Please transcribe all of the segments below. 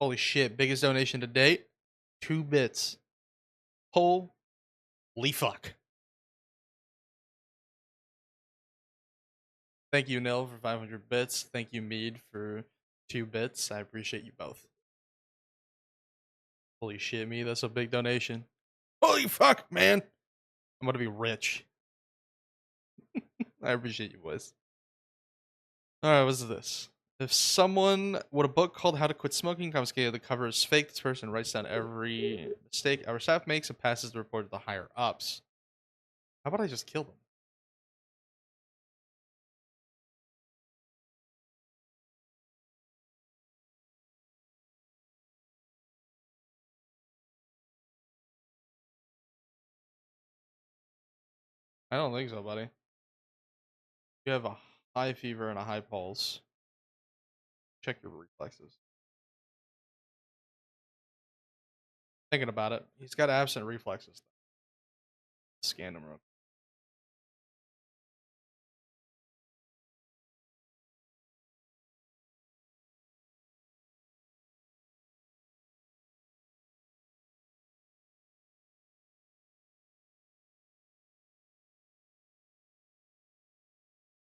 Holy shit, biggest donation to date? 2 bits. Holy fuck. Thank you, Nil, for 500 bits. Thank you, Mead, for 2 bits. I appreciate you both. Holy shit, me, that's a big donation. Holy fuck, man. I'm gonna be rich. I appreciate you, boys. Alright, what's this? If someone with a book called How to Quit Smoking confiscated the cover is fake, this person writes down every mistake our staff makes and passes the report to the higher ups. How about I just kill them? I don't think so, buddy. You have a high fever and a high pulse. Check your reflexes. Thinking about it, he's got absent reflexes. Scan him real.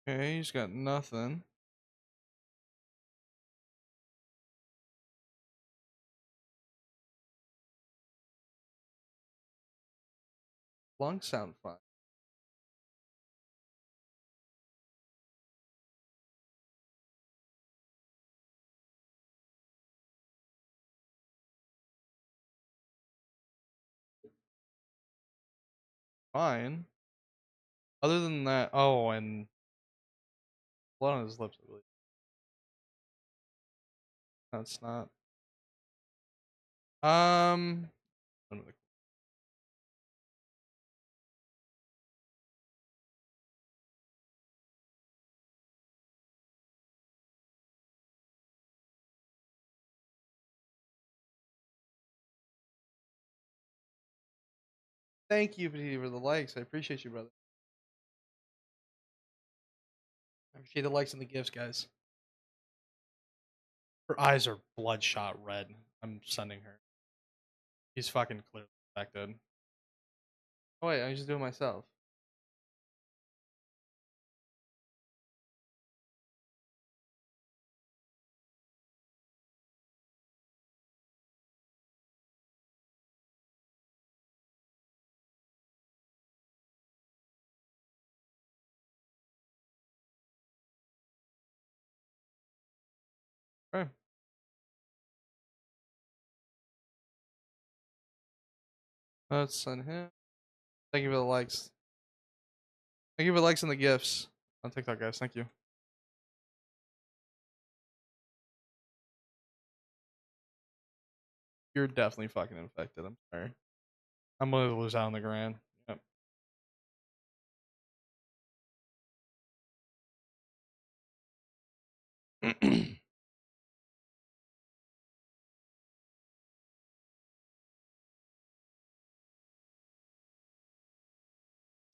Okay, he's got nothing. Lungs sound fine. Fine. Other than that, oh, and blood on his lips. I believe. That's not. Um. Thank you for the likes. I appreciate you, brother. I appreciate the likes and the gifts, guys. Her eyes are bloodshot red. I'm sending her. He's fucking clearly affected. Oh wait, I just do it myself. Okay. Let's send him. Thank you for the likes. Thank you for the likes and the gifts on TikTok, guys. Thank you. You're definitely fucking infected. I'm sorry. I'm gonna lose out on the grand. Yep.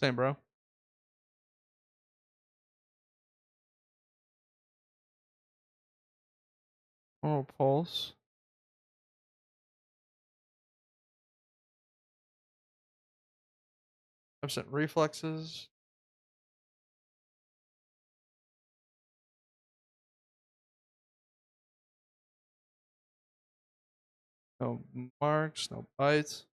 Same, bro. Oh, pulse. Absent reflexes. No marks. No bites.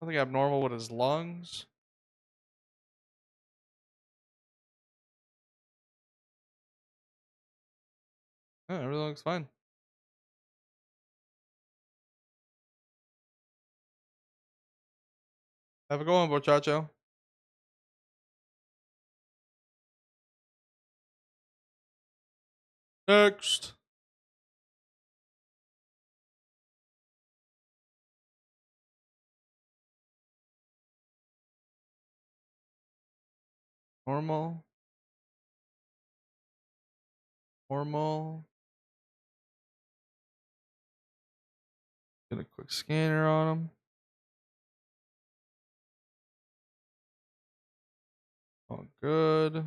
Nothing abnormal with his lungs. Yeah, everything looks fine. Have a good one, muchacho. Next. Normal. Normal. Get a quick scanner on him. All good.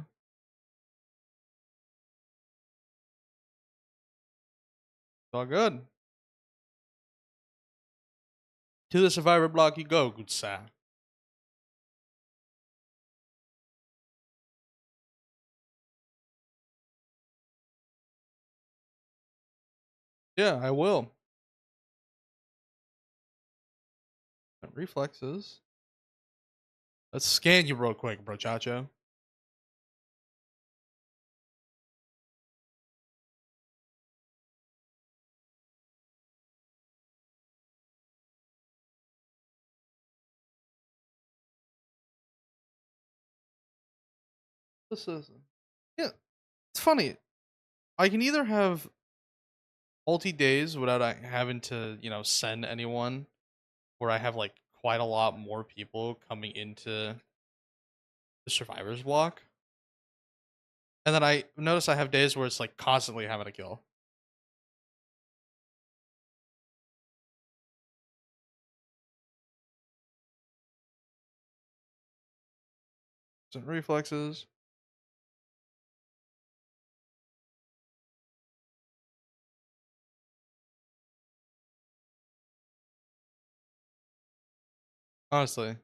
all good. To the survivor block you go, good sir. Yeah, I will. Reflexes. Let's scan you real quick, bro, Chacho. This is yeah. It's funny. I can either have multi days without having to, send anyone, where I have like quite a lot more people coming into the survivors block, and then I notice I have days where it's like constantly having to kill. Some reflexes. Honestly,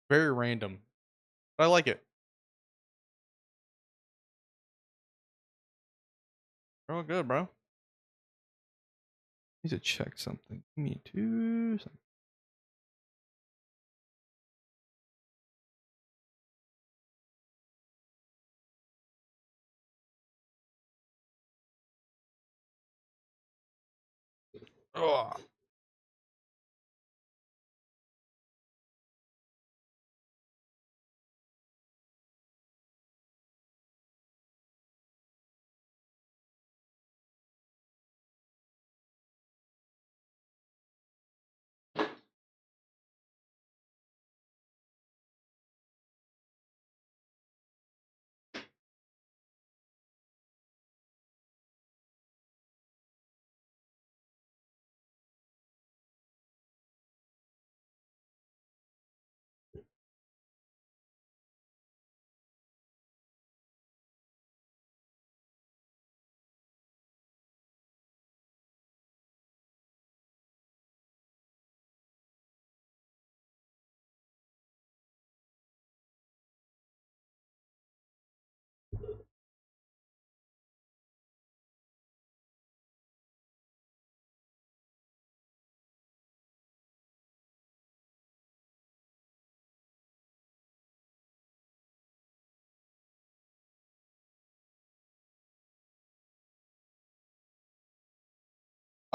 very random, but I like it. We're all good, bro. Need to check something. Me too. Oh,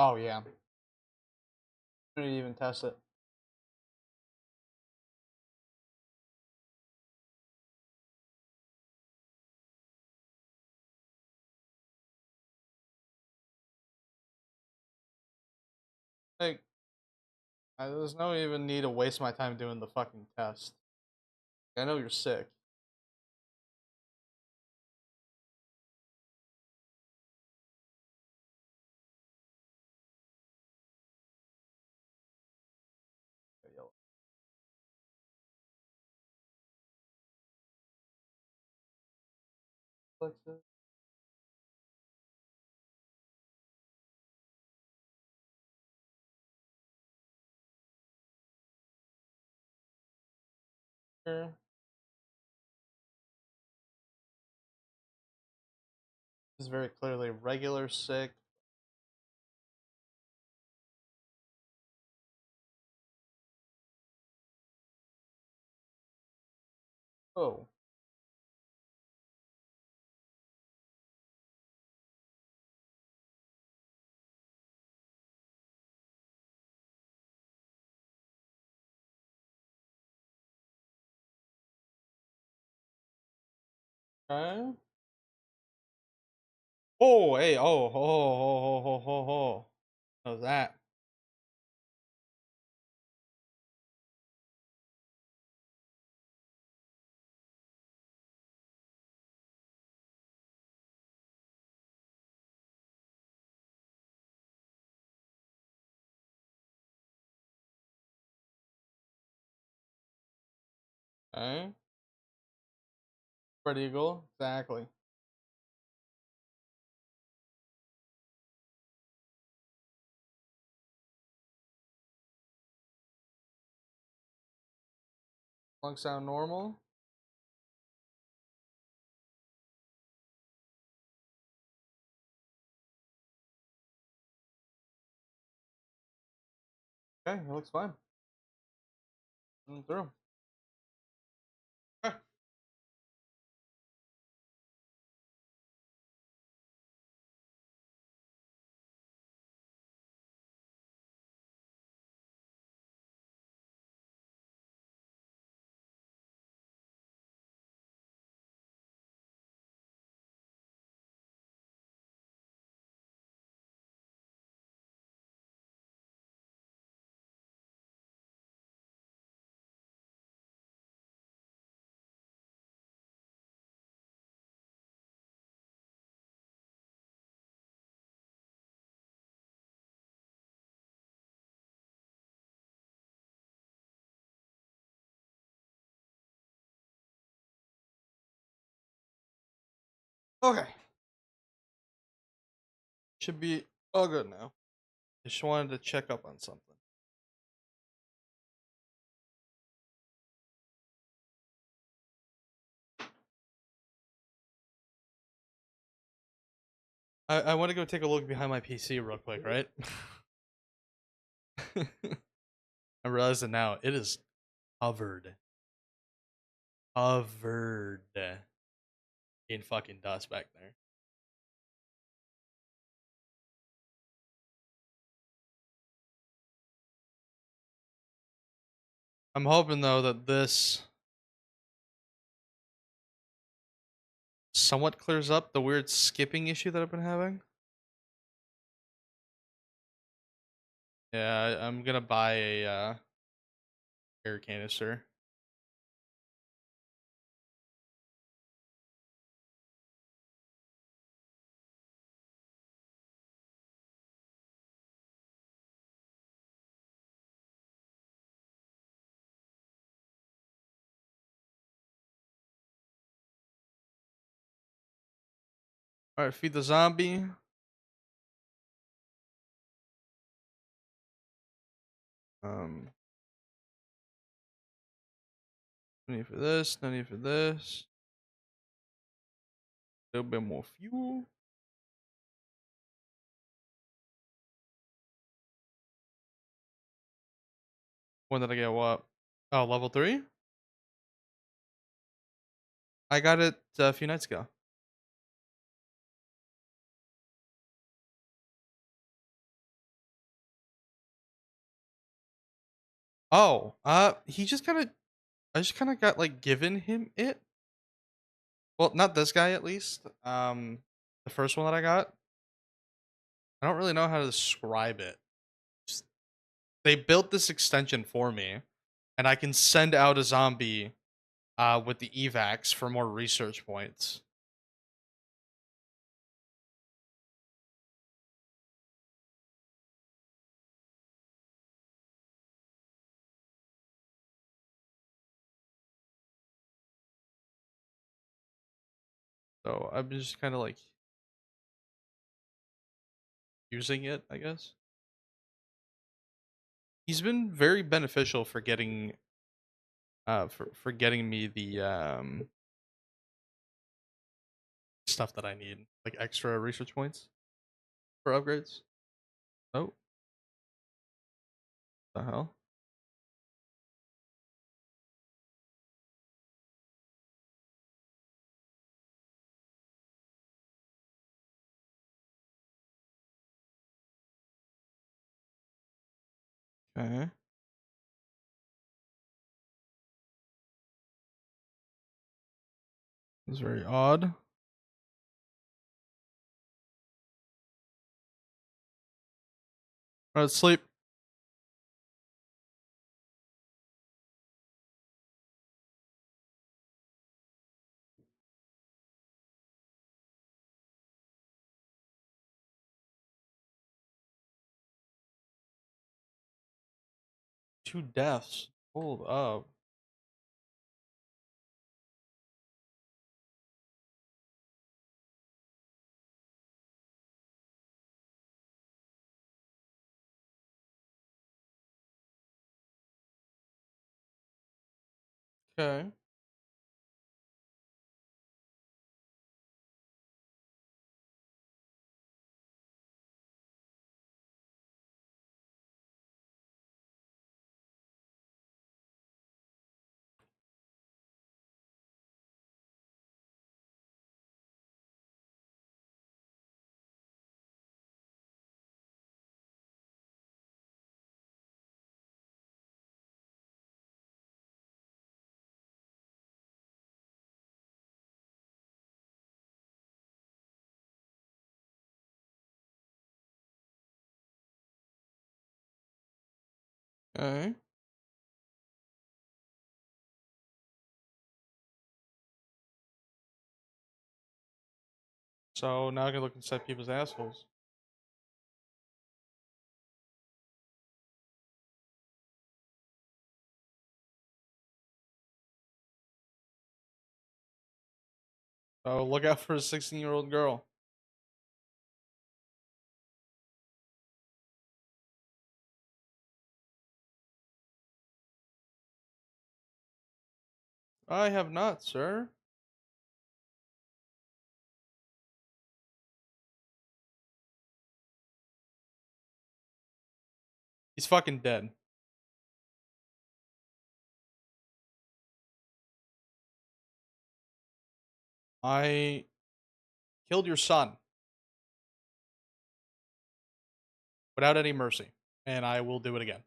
oh yeah. I didn't even test it. Like, there's no even need to waste my time doing the fucking test. I know you're sick. This is very clearly regular sick. Oh. Okay. Oh, hey, oh. How's that? Okay. Spread eagle. Exactly. Lungs sound normal. Okay, it looks fine. Through. Okay. Okay. Should be all good now. Just wanted to check up on something. I want to go take a look behind my PC real quick, right? I realize it now. It is covered. Covered in fucking dust back there. I'm hoping though that this somewhat clears up the weird skipping issue that I've been having. Yeah, I'm gonna buy a air canister. Alright, feed the zombie. No need for this, no need for this. A little bit more fuel. When did I get what? Oh, level 3? I got it a few nights ago. Oh, he just kind of, I just kind of got like given him it. Well, not this guy at least. The first one that I got. I don't really know how to describe it. Just, they built this extension for me, and I can send out a zombie, with the evacs for more research points. So I'm just kind of like using it, I guess. He's been very beneficial for getting for getting me the stuff that I need, like extra research points for upgrades. Oh, the hell? Okay. It's very odd. Alright, sleep. Two deaths. Hold up. Okay. Okay. So now I can look inside people's assholes. So look out for a 16-year-old girl. I have not, sir. He's fucking dead. I killed your son without any mercy, and I will do it again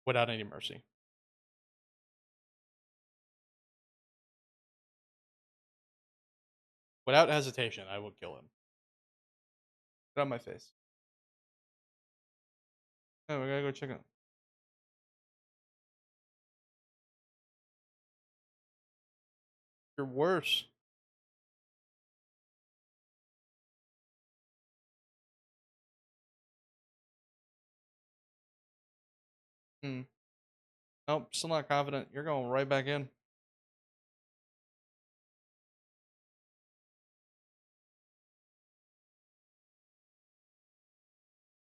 without any mercy. Without hesitation, I will kill him. Get out of my face. Oh, we gotta go check it. You're worse. Hmm. Nope, still not confident. You're going right back in.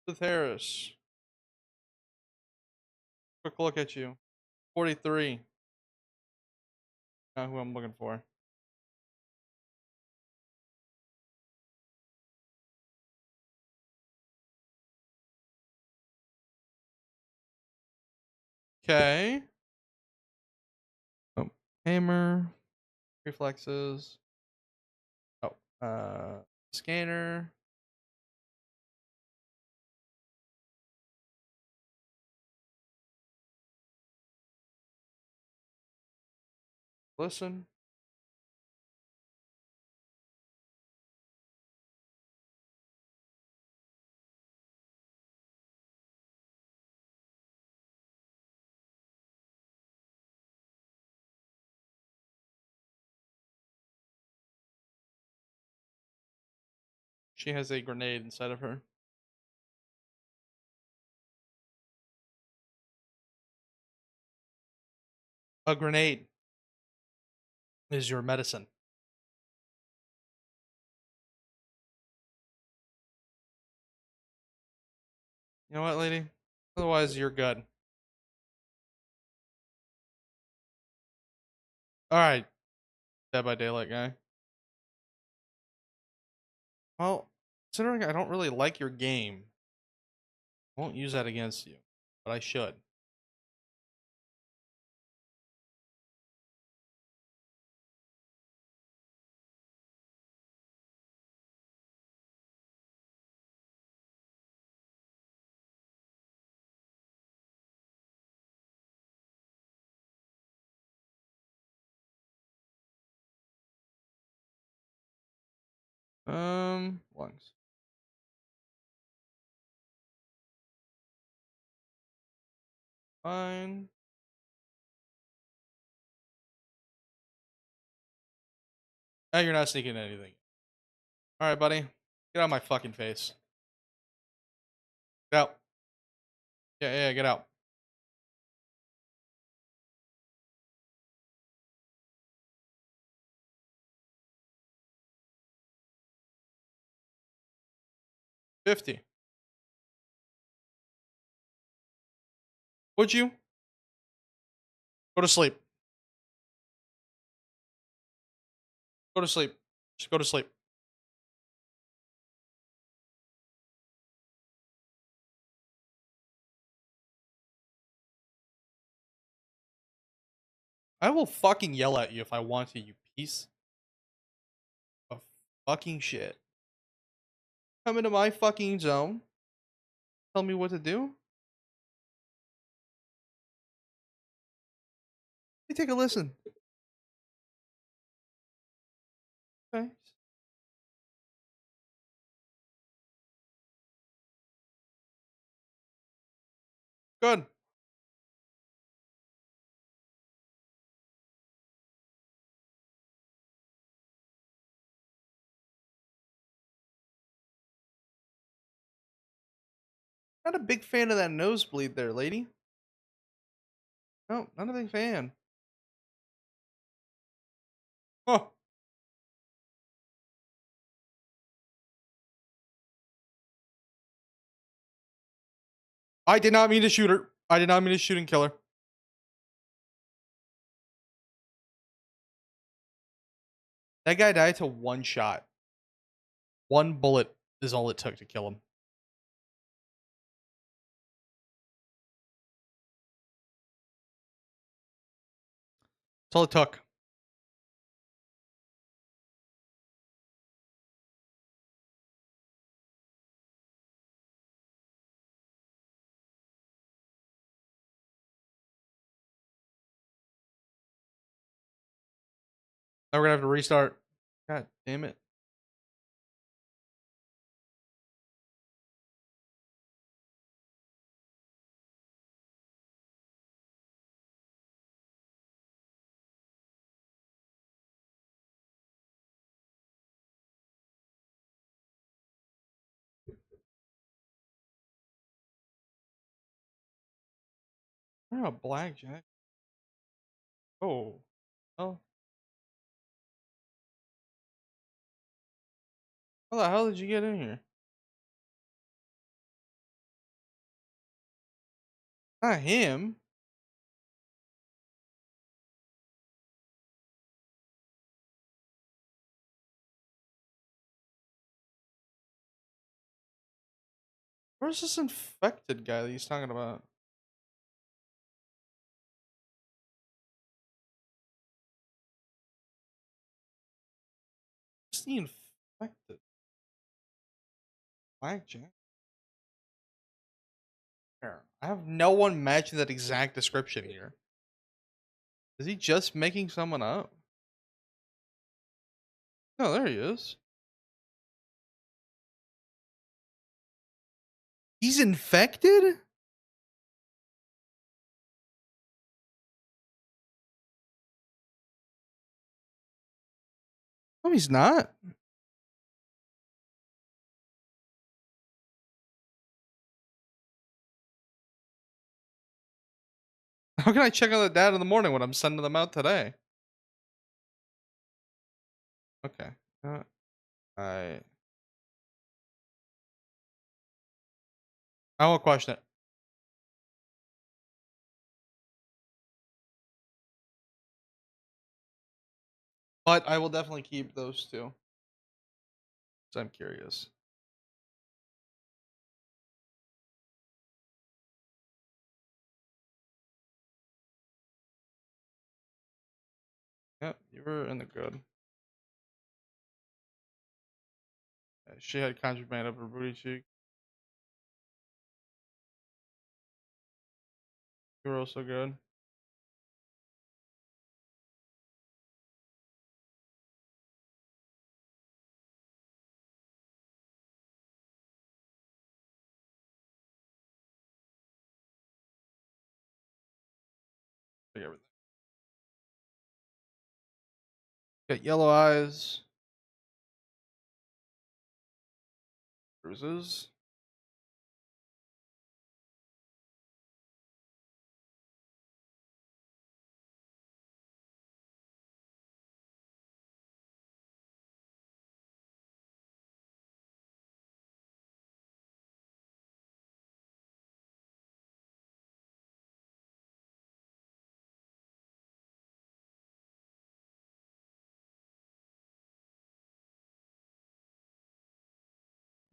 Sith Harris. Quick look at you. 43. Not who I'm looking for. Okay. Oh, hammer. Reflexes. Oh, scanner. Listen. She has a grenade inside of her. A grenade is your medicine. You know what, lady? Otherwise, you're good. Alright, Dead by Daylight guy. Well, considering I don't really like your game, I won't use that against you. But I should. Lungs. Fine. Now you're not sneaking anything. Alright, buddy. Get out of my fucking face. Get out. Yeah, get out. $50. Would you? Go to sleep. Go to sleep. Just go to sleep. I will fucking yell at you if I want to, you piece of fucking shit. Come into my fucking zone. Tell me what to do. Hey, take a listen. Okay. Good. Not a big fan of that nosebleed there, lady. No, not a big fan. Huh. I did not mean to shoot her. I did not mean to shoot and kill her. That guy died to one shot. One bullet is all it took to kill him. That's all it took. Now we're gonna have to restart. God damn it. Oh, blackjack. Oh. Oh. How the hell did you get in here? Not him. Where's this infected guy that he's talking about? Where's the infected? Blackjack? Here. I have no one matching that exact description here. Is he just making someone up? No, there he is. He's infected? No, he's not. How can I check on the data in the morning when I'm sending them out today? Okay. I I won't question it. But I will definitely keep those two. So I'm curious. Yep, you were in the good. She had contraband up her booty cheek. You were also good. Take everything. Got yellow eyes. Bruises.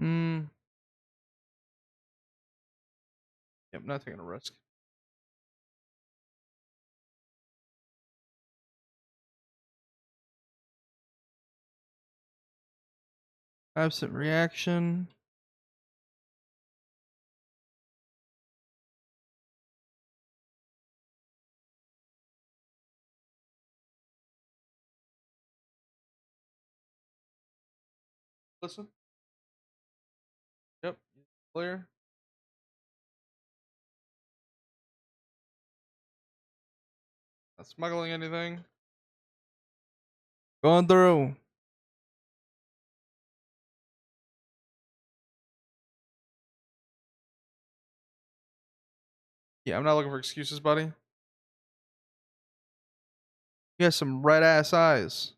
Hmm. Yep, not taking a risk. Absent reaction. Listen. Yep. Clear. Not smuggling anything. Going through. Yeah, I'm not looking for excuses, buddy. You got some red ass eyes.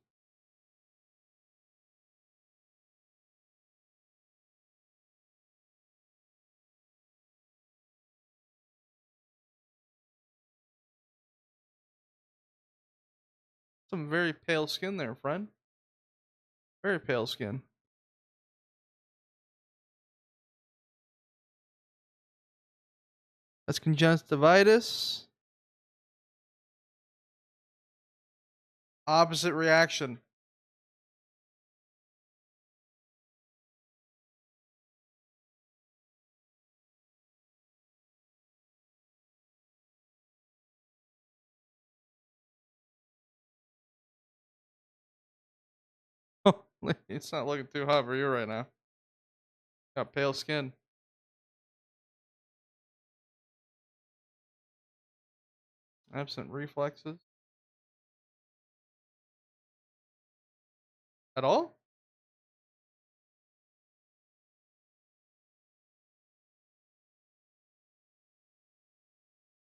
Some very pale skin there, friend. Very pale skin. That's conjunctivitis. Opposite reaction. It's not looking too hot for you right now. Got pale skin. Absent reflexes. At all?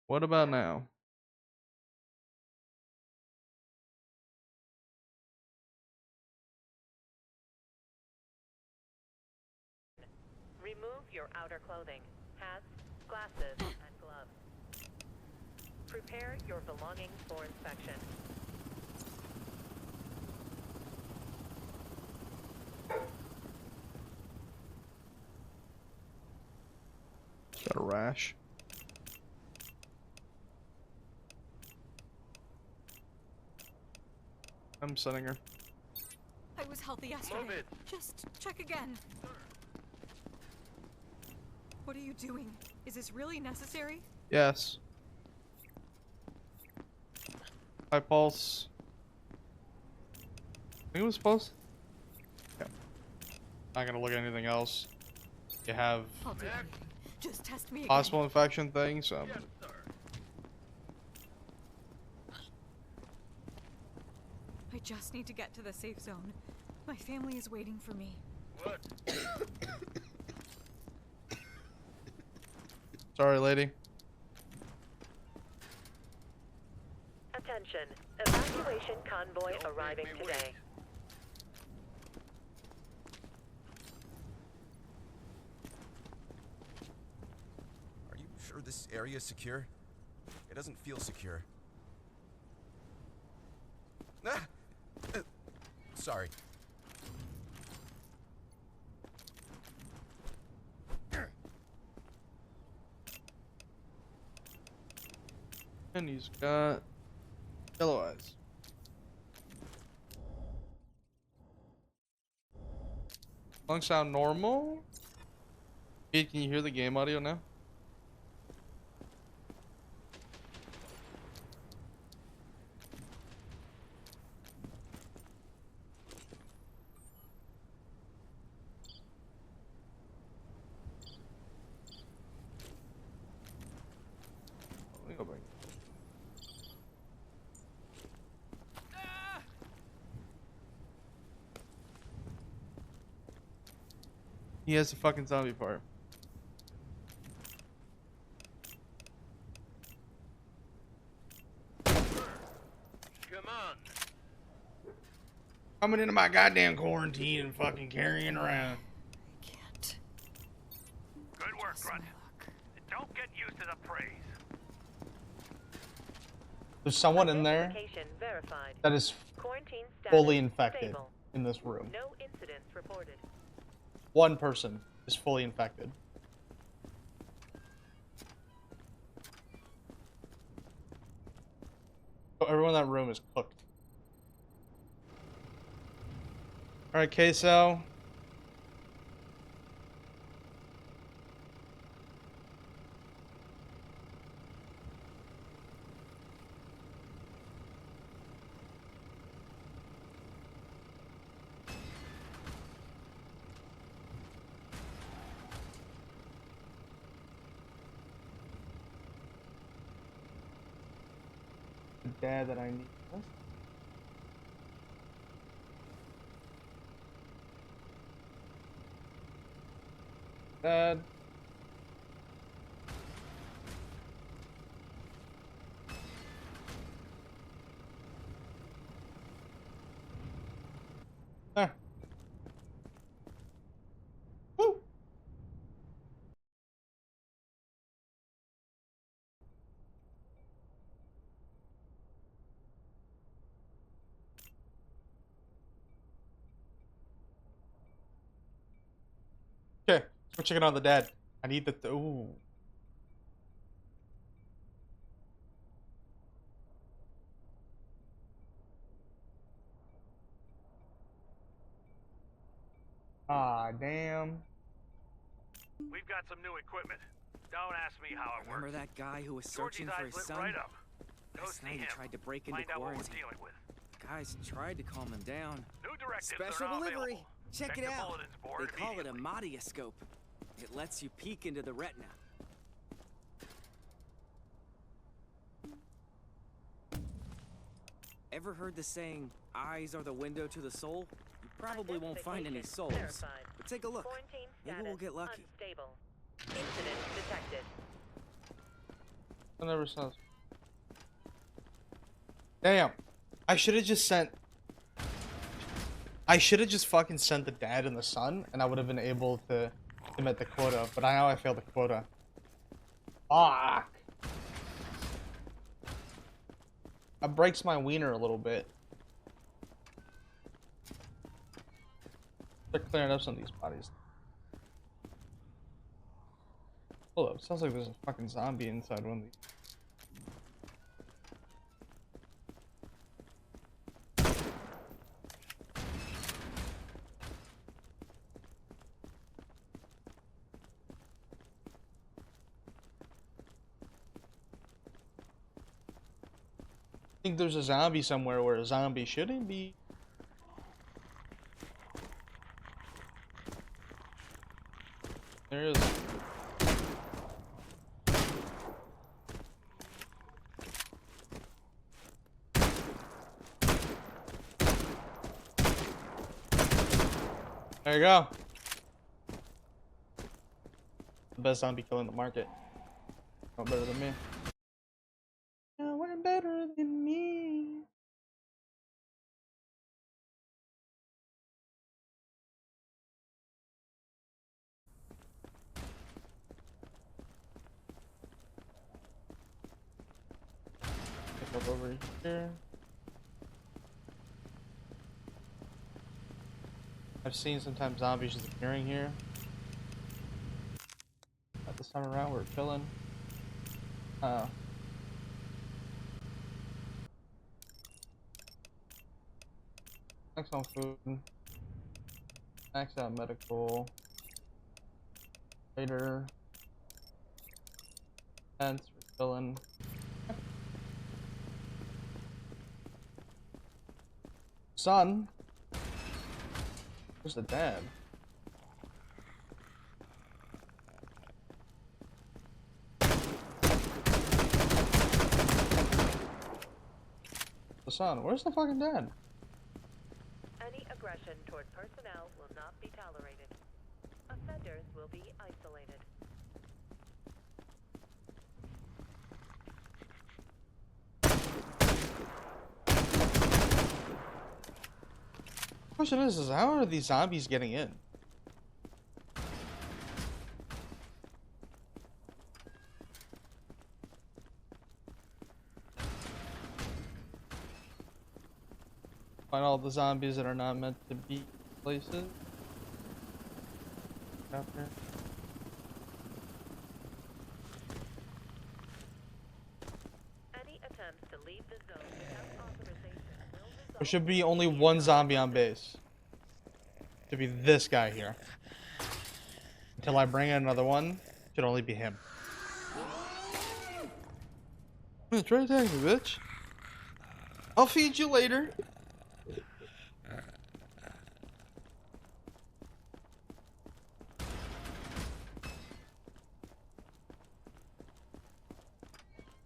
What about now? Remove your outer clothing, hats, glasses, and gloves. Prepare your belongings for inspection. Got a rash. I'm sending her. I was healthy yesterday. Just check again. What are you doing? Is this really necessary? Yes. High pulse. I think it was pulse. Yeah. Not gonna look at anything else. You have I'll do anything. Just test me again. possible infection thing, so I just need to get to the safe zone. My family is waiting for me. What? sorry, lady. Attention, evacuation convoy Don't arriving make me today. Are you sure this area is secure? It doesn't feel secure. Ah! Sorry. And he's got yellow eyes. Lungs sound normal. Pete, can you hear the game audio now? Let me go back. He has the fucking zombie part. Come on. Coming into my goddamn quarantine and fucking carrying around. I can't. Good work, Trust Grunt. my luck. Don't get used to the praise. There's someone in there Identification verified. that is Quarantine status fully infected stable. in this room. No incidents reported. one person is fully infected. So everyone in that room is cooked. Alright, Queso. The dad that I need. What? Dad. There. Woo. Okay, we're checking on the dad. I need the ooh. Ah, damn. We've got some new equipment. Don't ask me how it Remember works. that guy who was Georgie's searching for eyes his lit son? right up. Go Last see night he him. tried to break into Find out what we're quarantine. dealing with. Guys tried to calm him down. New directives Special are now delivery. available. Check it the out. bulletins board They call it a immediately. Modiascope. It lets you peek into the retina. Ever heard the saying, eyes are the window to the soul? You probably won't find any Identification souls. verified. But take a look. Quarantine Maybe status we'll get lucky. unstable. Incident detected. I never saw this. Damn. I should have just sent. I should have just fucking sent the dad and the son, and I would have been able to met the quota. But I know I failed the quota. Fuck. That breaks my wiener a little bit. They're clearing up some of these bodies. Hold up. Sounds like there's a fucking zombie inside one of these. I think there's a zombie somewhere where a zombie shouldn't be. There is. There you go. The best zombie kill in the market. No better than me. No one better than me. Pick up over here. I've seen sometimes zombies just appearing here. At this time around, we're chilling. Max on food. Max out medical. Later. Fence, we're chilling. Son. Where's the dad? The son. Where's the fucking dad? Any aggression toward personnel will not be tolerated. Offenders will be isolated. Question is how are these zombies getting in? Find all the zombies that are not meant to be places. out there. Any attempts to leave the zone without authorization will result There should be in only immediate one zombie on consequences. base. To be this guy here. Until I bring in another one, should only be him. Try to attack me, bitch. I'll feed you later.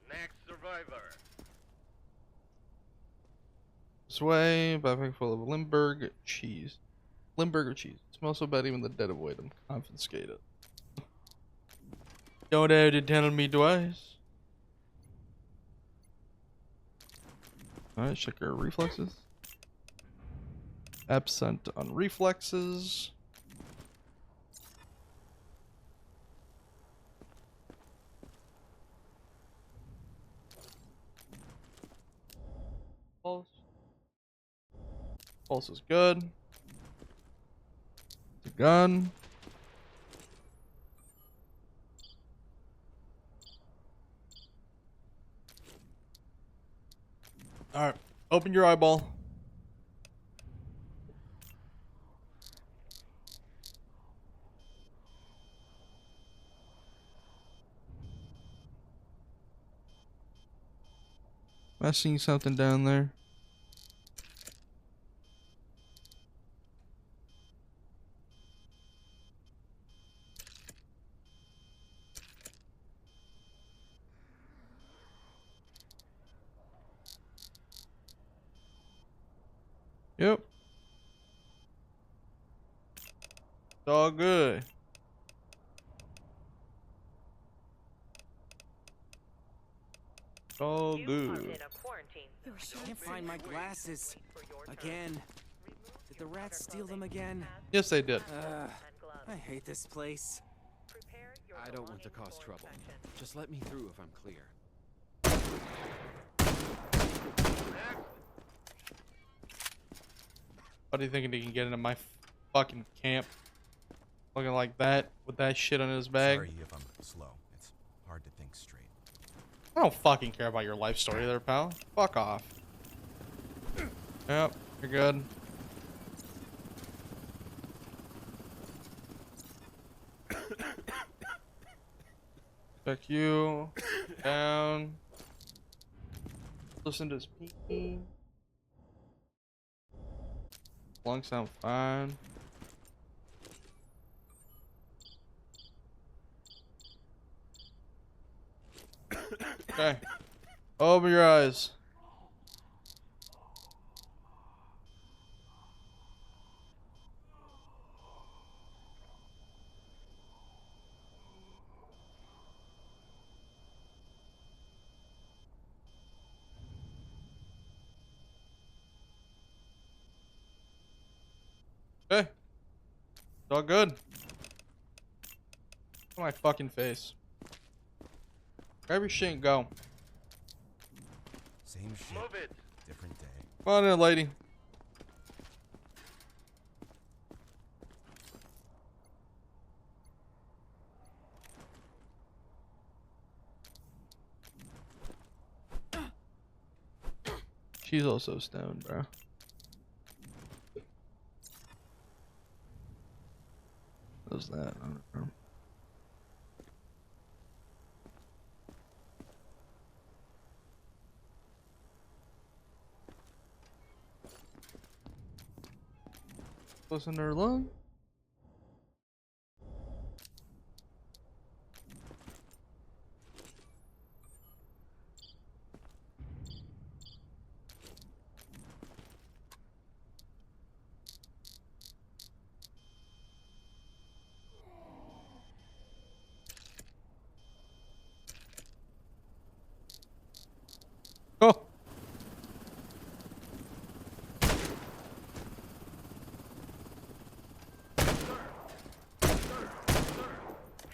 Next survivor. This way, backpack full of Limburg cheese. Limburger cheese. Smells so bad even the dead avoid them. Confiscate it. Don't have to tell me twice. Alright, check our reflexes. Absent on reflexes. Pulse. Pulse is good. The gun. Alright, open your eyeball. I seen something down there. Yep. It's all good. It's all You are good. in a quarantine You're sure? Can't find my glasses. for your turn. Again. Remove Did the your rats steal them underclothing, again? hats, Yes, they did. Ugh, and gloves. I hate this place. Prepare your I don't want to belongings cause for trouble. inspection. Just let me through if I'm clear. What do you think he can get into my fucking camp? Looking like that with that shit on his bag? Sorry if I'm slow. It's hard to think straight. I don't fucking care about your life story there, pal. Fuck off. Yep, you're good. Check you. Down. Listen to his pee. Lungs sound fine. Okay. Open your eyes. Okay. It's all good. Look at my fucking face. Grab your shit and go. Same shit, Move it. different day. Come on in, lady. She's also stoned, bro. What's that? I don't know. Listen to her lung. Oh.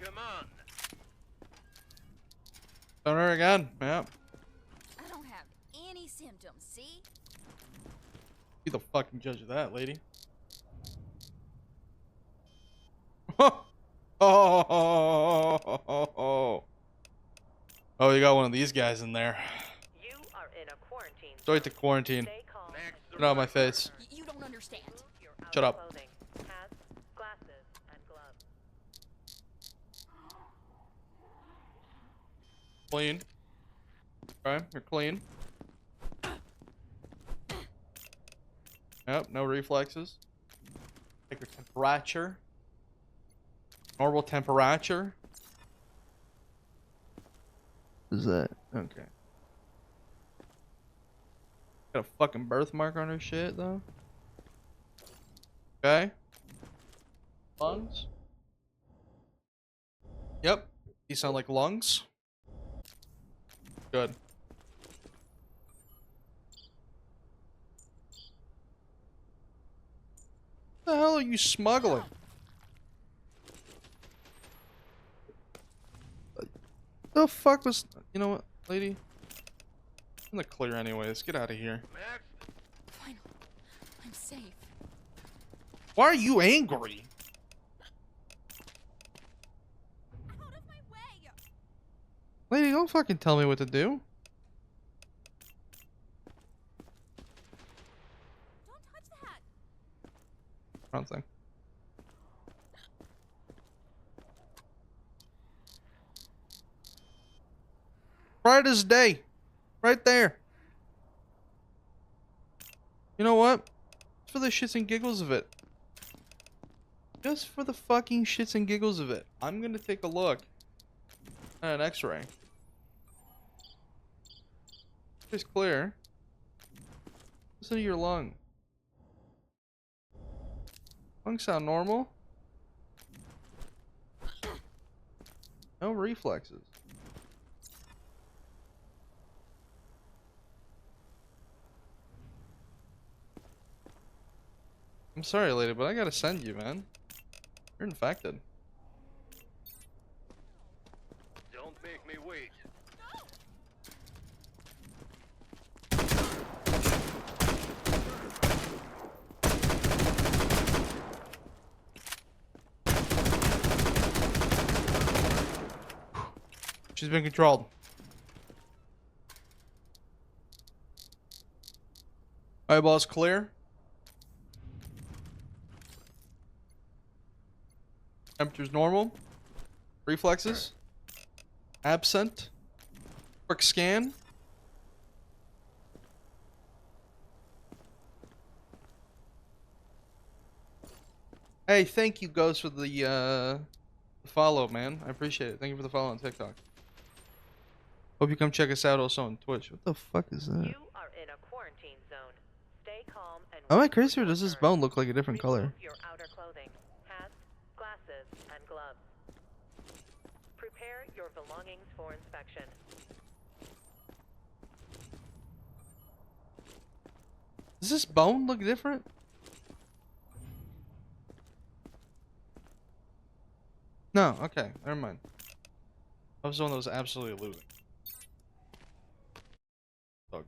Come on. Done her again. Yep. I don't have any symptoms, see? Be the fucking judge of that, lady. Huh. Oh, oh, you got one of these guys in there. You are in a quarantine Sorry to zone. quarantine. Stay calm and Get out of my face. You don't understand. remove your outer Shut up. clothing, hats, glasses, and gloves. Clean. Okay, you're clean. Yep, no reflexes. Take your temperature. Normal temperature. Is that okay? Got a fucking birthmark on her shit though. Okay. Lungs. Yep. These sound like lungs. Good. What the hell are you smuggling? The fuck was? You know what, lady? I'm in the clear anyways. Get out of here. Max, Finally, I'm safe. Why are you angry? Out of my way! Lady, don't fucking tell me what to do. Don't touch that! Wrong thing. Bright as day. Right there. You know what? Just for the shits and giggles of it. Just for the fucking shits and giggles of it. I'm gonna take a look at an x-ray. It's clear. Listen to your lung. Lungs sound normal. No reflexes. I'm sorry, lady, but I gotta send you, man. You're infected. don't make me wait. She's been controlled. Eyeballs clear. Temperature's normal. Reflexes. Absent. Quick scan. Hey, thank you, Ghost, for the follow, man. I appreciate it. Thank you for the follow on TikTok. Hope you come check us out also on Twitch. What the fuck is that? You are in a quarantine zone. Stay calm and Am I wait for crazy or your does this turn. bone look like a different color? Remove your outer clothing, hats, glasses, and gloves. Prepare your belongings for inspection. Does this bone look different? No, okay, never mind. I was the one that was absolutely losing. Oh, good.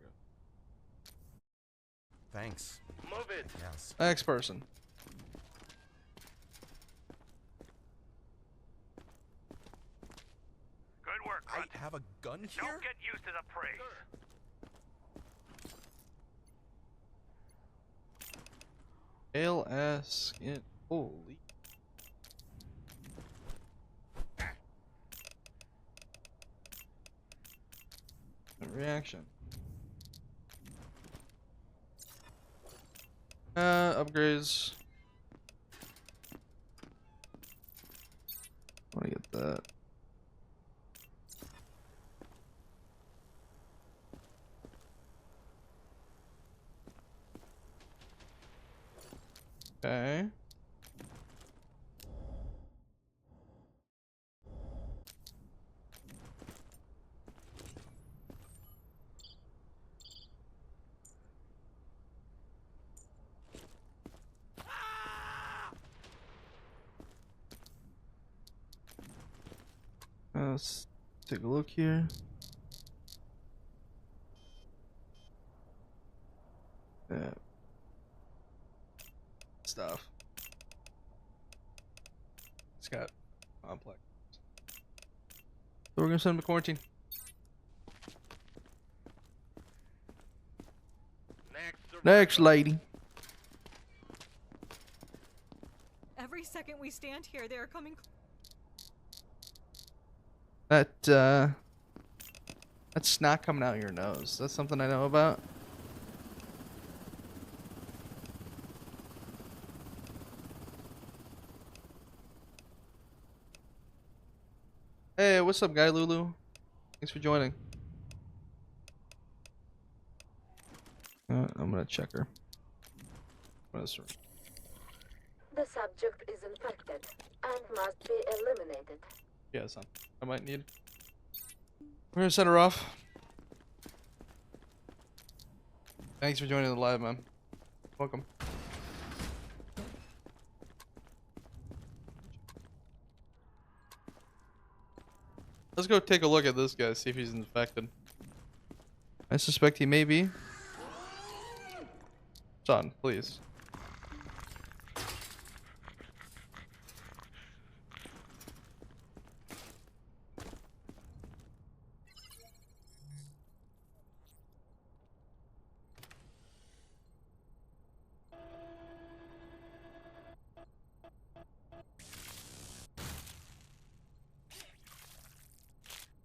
Thanks. Move it. Yes. Next person. Good work, I Grunt. have a gun here? Don't get used to the praise. Pale ass skin. Holy. Reaction. Upgrades. I want to get that. Okay. Let's take a look here. Yeah. Stuff. It's got complex. So we're gonna send him to quarantine. Next lady. Every second we stand here, they are coming. That snot coming out your nose. That's something I know about. Hey, what's up, guy Lulu? Thanks for joining. I'm gonna check her. The subject is infected and must be eliminated. Yeah, son. I might need. We're gonna send her off. Thanks for joining the live, man. Welcome. Let's go take a look at this guy, see if he's infected. I suspect he may be. Son, please.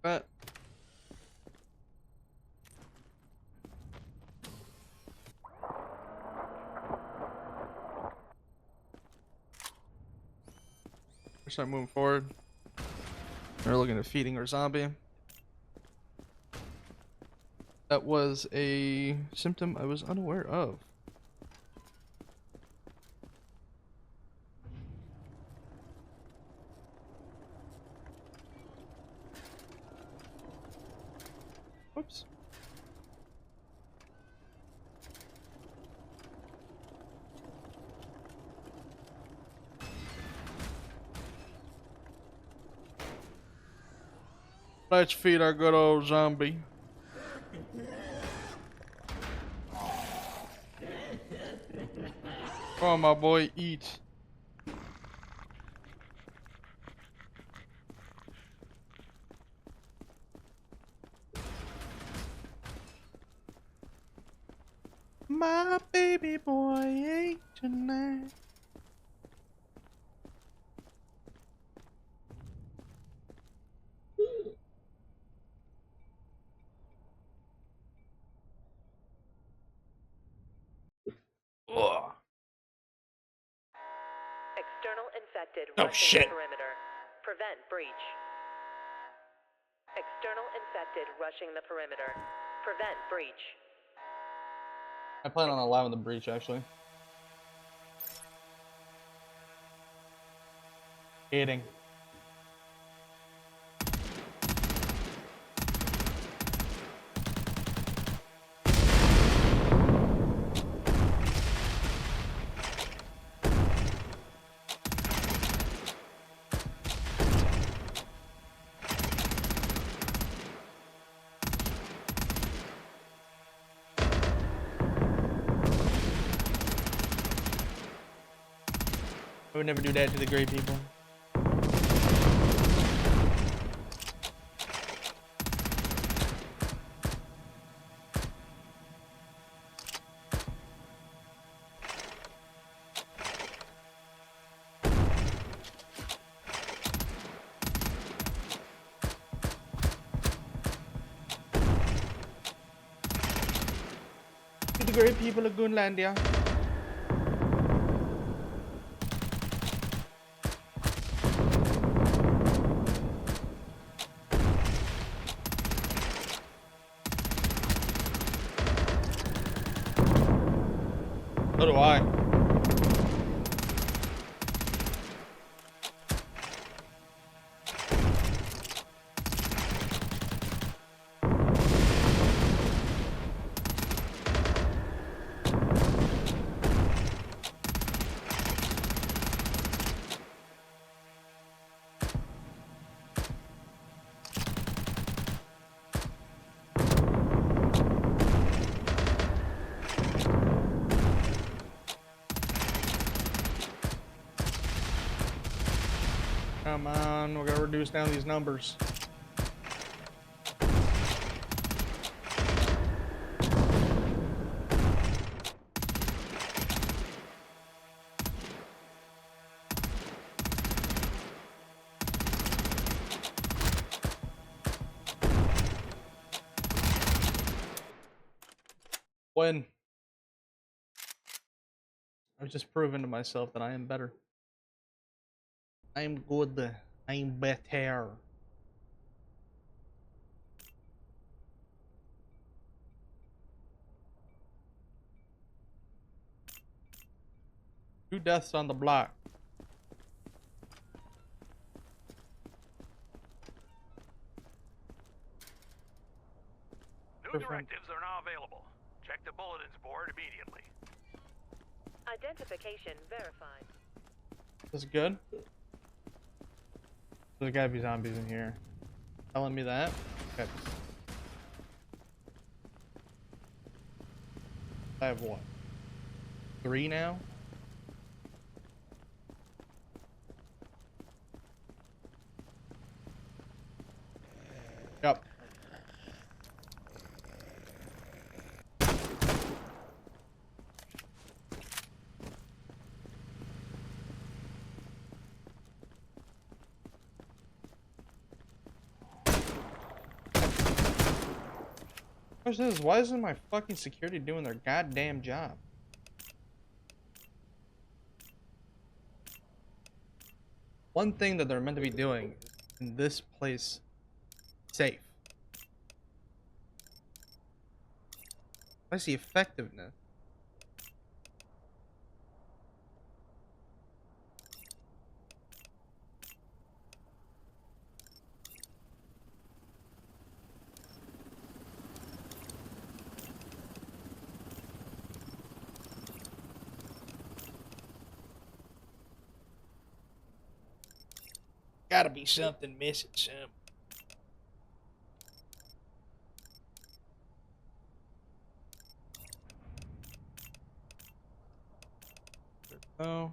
But we start moving forward. We're looking at feeding our zombie. That was a symptom I was unaware of. Whoops. Let's feed our good old zombie. Come on, my boy, eat. My baby boy ate tonight. Ugh. External infected Oh, rushing shit. the perimeter. Prevent breach. External infected rushing the perimeter. Prevent breach. I plan on allowing the breach, actually. Eating. I would never do that to the gray people. To the great people of Gunlandia. So do I. Come on, we gotta reduce down these numbers. When I've just proven to myself that I am better. I am good. I am better. Two deaths on the block. New Different. directives are now available. Check the bulletins board immediately. Identification verified. This is good. There's gotta be zombies in here. Telling me that? Okay. I have what? 3 now? Yep. Question is, why isn't my fucking security doing their goddamn job? One thing that they're meant to be doing is in this place safe. What's the effectiveness? Gotta be something missing, Sam. No.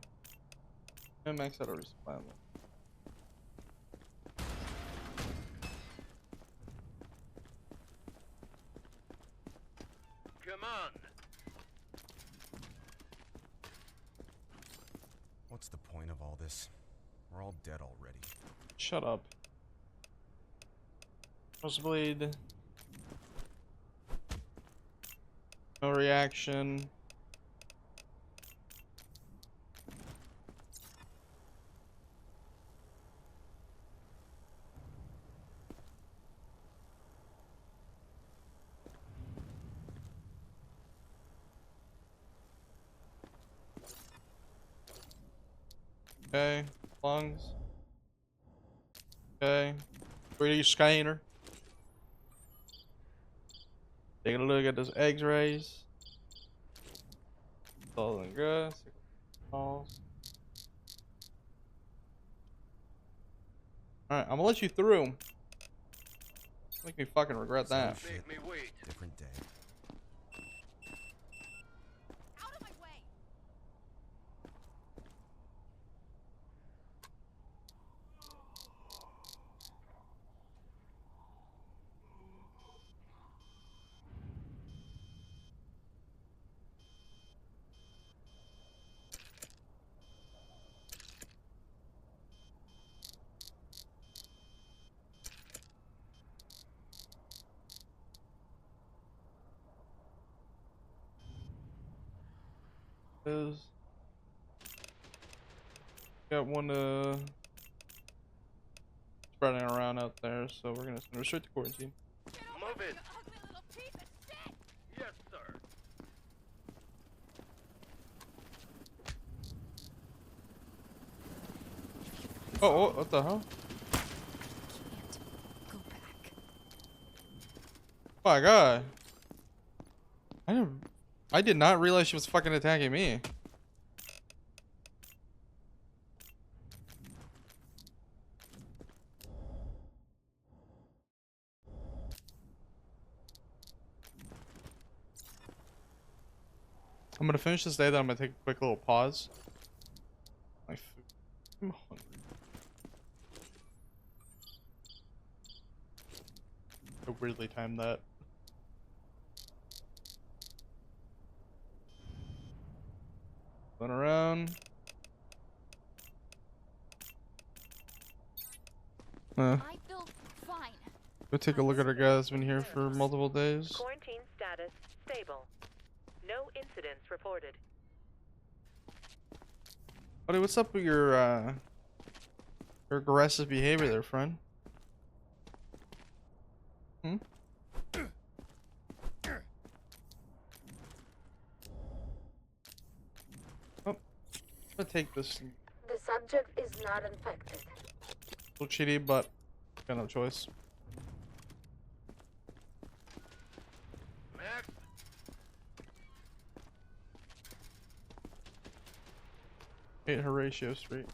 And max out a resupply level. Come on. What's the point of all this? We're all dead already. Shut up. Nosebleed. No reaction. Okay, lungs. Okay, 3D scanner. Taking a look at those X-rays. All in good. Alright, I'm gonna let you through. Make me fucking regret that. Same shit, Make me wait. different day. Out of my way! Is got one spreading around out there, so we're gonna send her straight to quarantine. Move it. You ugly little piece of shit! Yes, sir. Oh, what the hell? Can't go back. Oh my god. I did not realize she was fucking attacking me. I'm gonna finish this day, then I'm gonna take a quick little pause. My food. I'm hungry. I weirdly timed that. Run around. I feel fine. Go take a look at our guy that's been here for multiple days. Quarantine status stable. No incidents reported. Buddy, what's up with your aggressive behavior there, friend? Hmm? Oh, I'm gonna take this The subject is not infected. little cheaty, but got no choice. Max, 8 Horatio Street.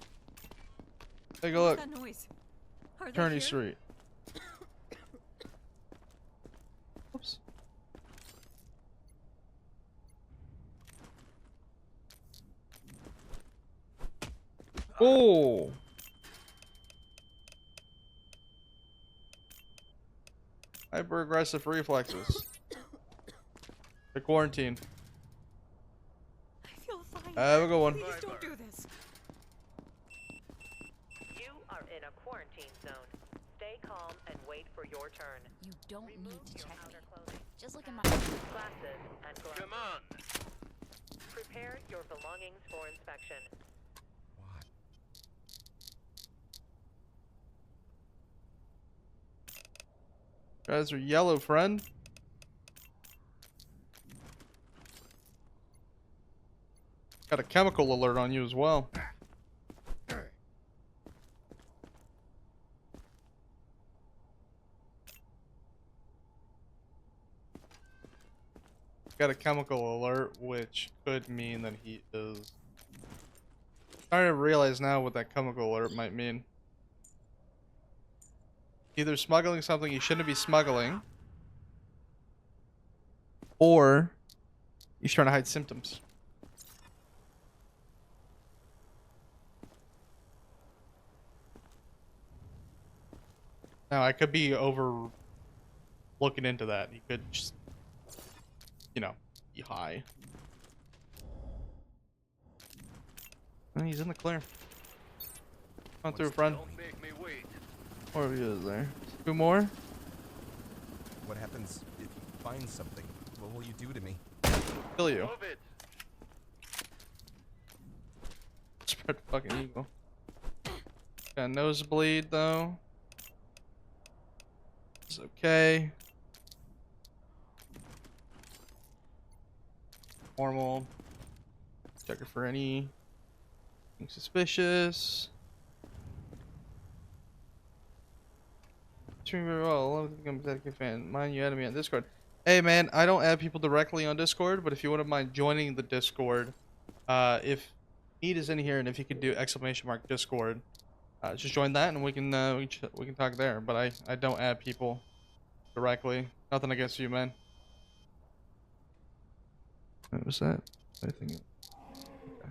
Take a What's look. that noise? Are they Attorney here? Street. Oops. Oh. Hyper aggressive reflexes. The quarantine. I feel fine. Have a good one. Please don't do this. You are in a quarantine zone. Stay calm and wait for your turn. You don't Remove need to your check me. outer clothing, Just look at my. glasses, and gloves. come on. Prepare your belongings for inspection. What? Guys are yellow, friend. Got a chemical alert on you as well. Got a chemical alert, which could mean that he is. I don't realize now what that chemical alert might mean. Either smuggling something you shouldn't be smuggling, or he's trying to hide symptoms. Now, I could be over looking into that. He could just, you know, be high. And he's in the clear. Come through, friend. Don't make me wait. Or he is there. 2 more? What happens if you find something? What will you do to me? Kill you. Move it. Spread fucking eagle. Got a nosebleed though. It's okay. Normal. Check her for anything suspicious. Doing very well. I love become a dedicated fan. Mind you added me on Discord. Hey man, I don't add people directly on Discord, but if you wouldn't mind joining the Discord, if Need is in here, and if you could do !! Discord, just join that, and we can talk there. But I don't add people directly. Nothing against you, man. What was that? I think. Okay.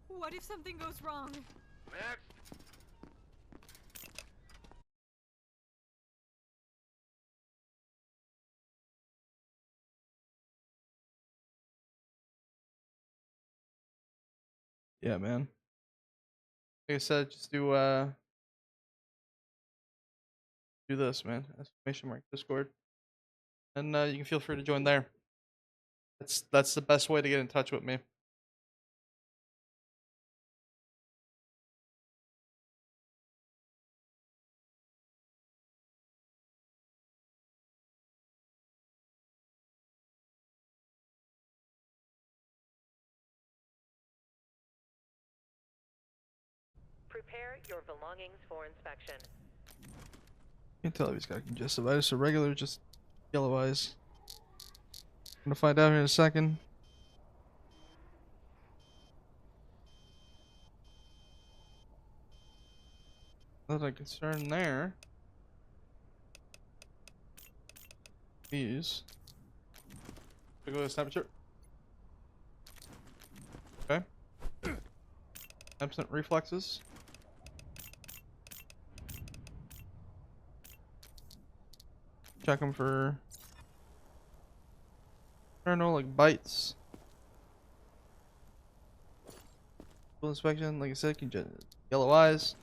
What if something goes wrong? Max, Yeah, man. Like I said, just do this, man. ! Discord, and you can feel free to join there. That's the best way to get in touch with me. Prepare your belongings for inspection. Can't tell if he's got conjunctivitis or regular, just yellow eyes. Gonna find out here in a second. Nothing of concern there. These. Look at this temperature. Okay. 10% reflexes. Check them for, I don't know, like bites. Full inspection, like I said, can just yellow eyes.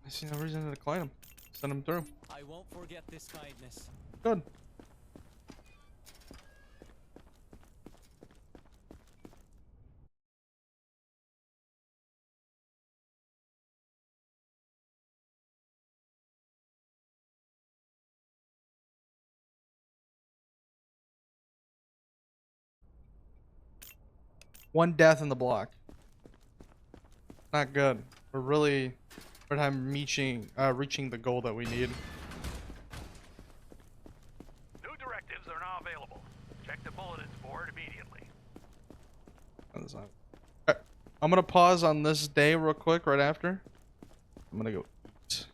I see no reason to decline them. Send them through. I won't forget this kindness. Good. One death in the block. Not good. We're really hard time reaching the goal that we need. New directives are now available. Check the bulletins board immediately. That's not- Alright, I'm gonna pause on this day real quick right after. I'm gonna go eat.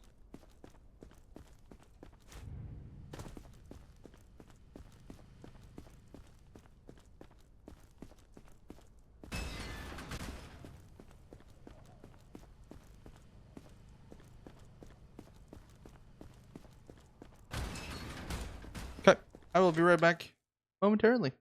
Okay, I will be right back momentarily.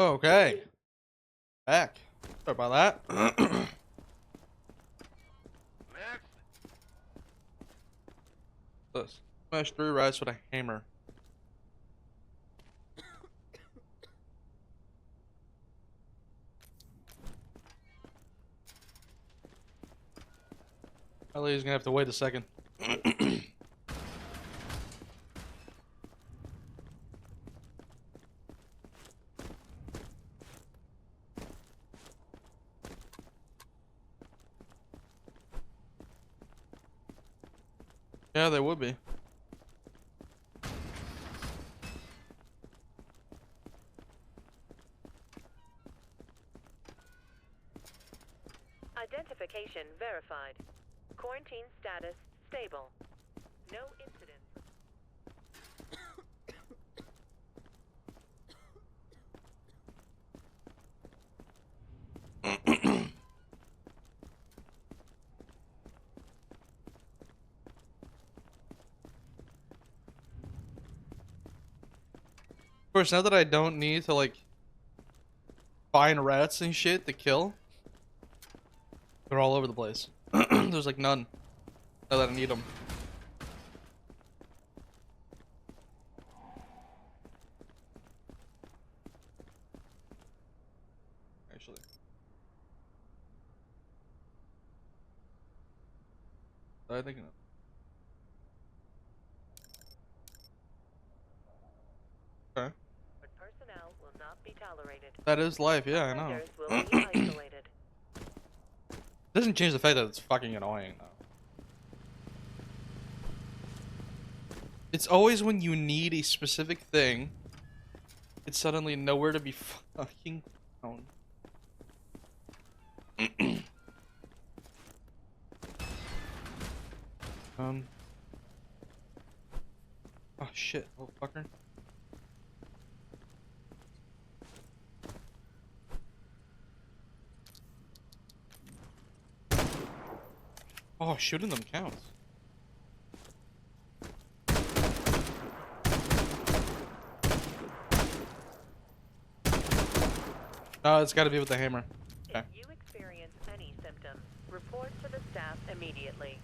Okay. Back. Sorry about that. Next. This. Smash 3 rats with a hammer. Ellie's gonna have to wait a second. Yeah, they would be. Identification verified. Quarantine status stable. No incidents. Of course, now that I don't need to like find rats and shit to kill, they're all over the place. There's like none. Now that I need them. Actually. I think. Okay. But personnel will not be tolerated. That is life, yeah, I know. Offenders will be isolated. Doesn't change the fact that it's fucking annoying though. It's always when you need a specific thing, it's suddenly nowhere to be fucking found. Oh shit, little fucker. Oh, shooting them counts. No, it's gotta be with the hammer. Okay. If you experience any symptoms, report to the staff immediately.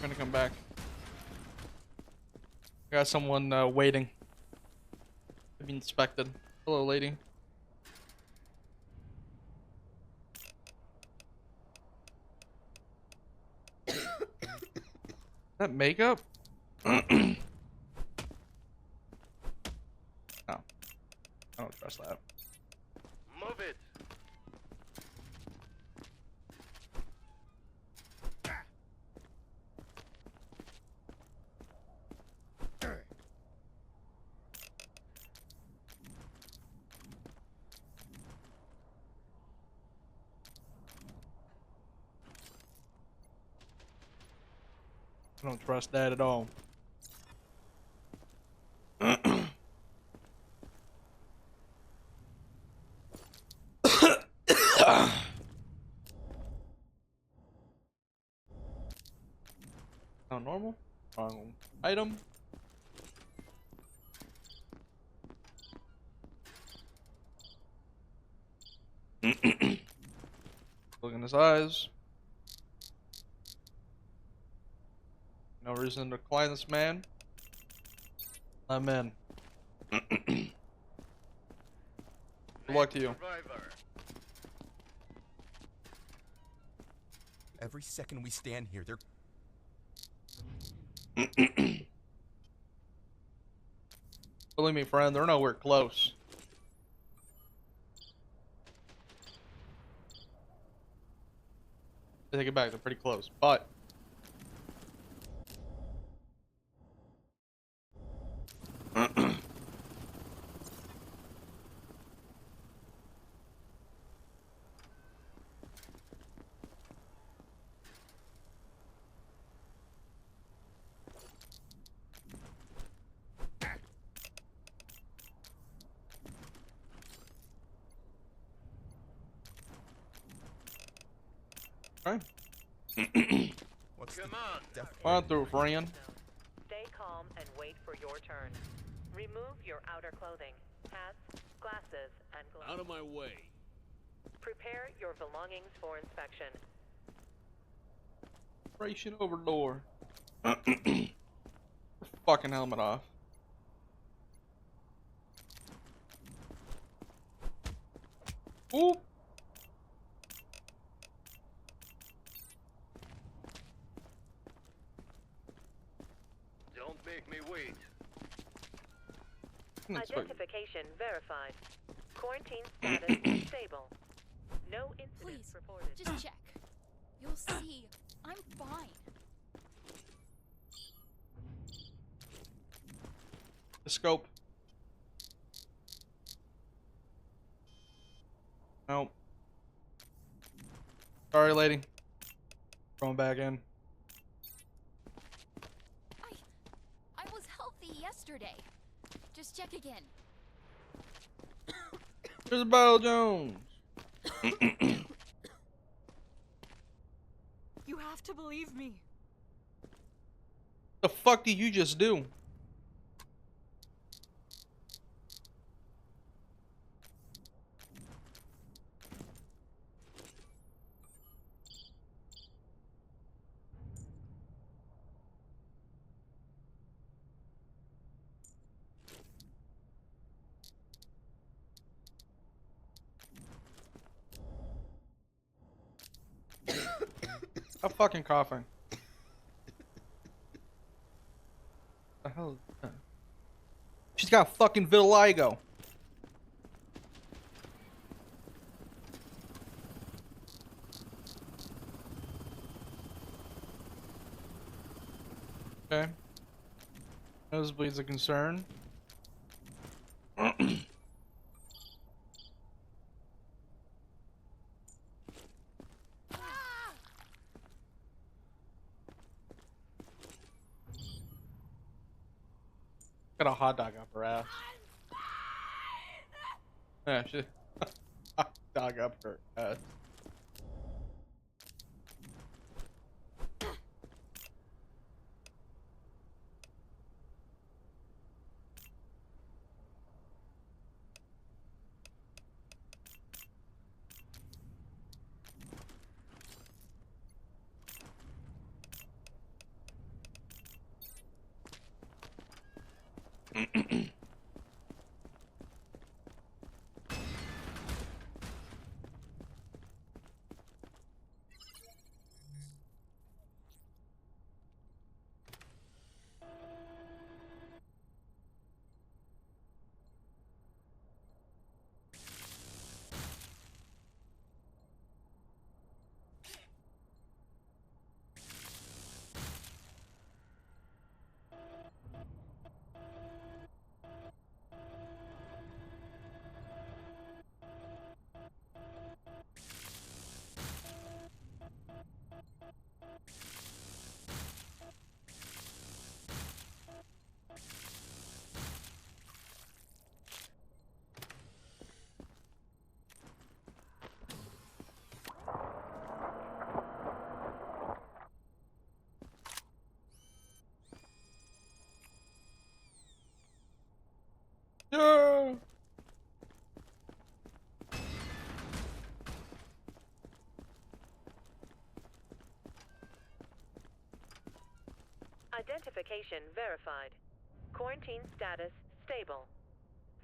Gonna come back. Got someone waiting to be inspected. Hello, lady. That makeup? No. I don't trust that. Move it. I don't trust that at all. Not normal. Wrong item. Look in his eyes. No reason to decline this man. I'm in. Good luck to you. Survivor. Every second we stand here, they're Believe me, friend, they're nowhere close. I take it back, they're pretty close, but Okay. What's the Come on. def- On through, friend. Zone. Stay calm and wait for your turn. Remove your outer clothing, hats, glasses, and gloves. Out of my way. Prepare your belongings for inspection. Operation Overlord. Fucking helmet off. Ooh. Don't make me wait. Identification verified. Quarantine status stable. No incidents Please, reported. just check. You'll see. I'm fine. The scope. Nope. Sorry, lady. Going back in. I was healthy yesterday. Just check again. There's Battle Jones. You have to believe me. The fuck did you just do? I'm fucking coughing. The hell is that? She's got fucking vitiligo. Okay. Nosebleed's a concern. Got a hot dog up her ass. Yeah, she hot dog up her ass. Yeah. Identification verified. Quarantine status stable.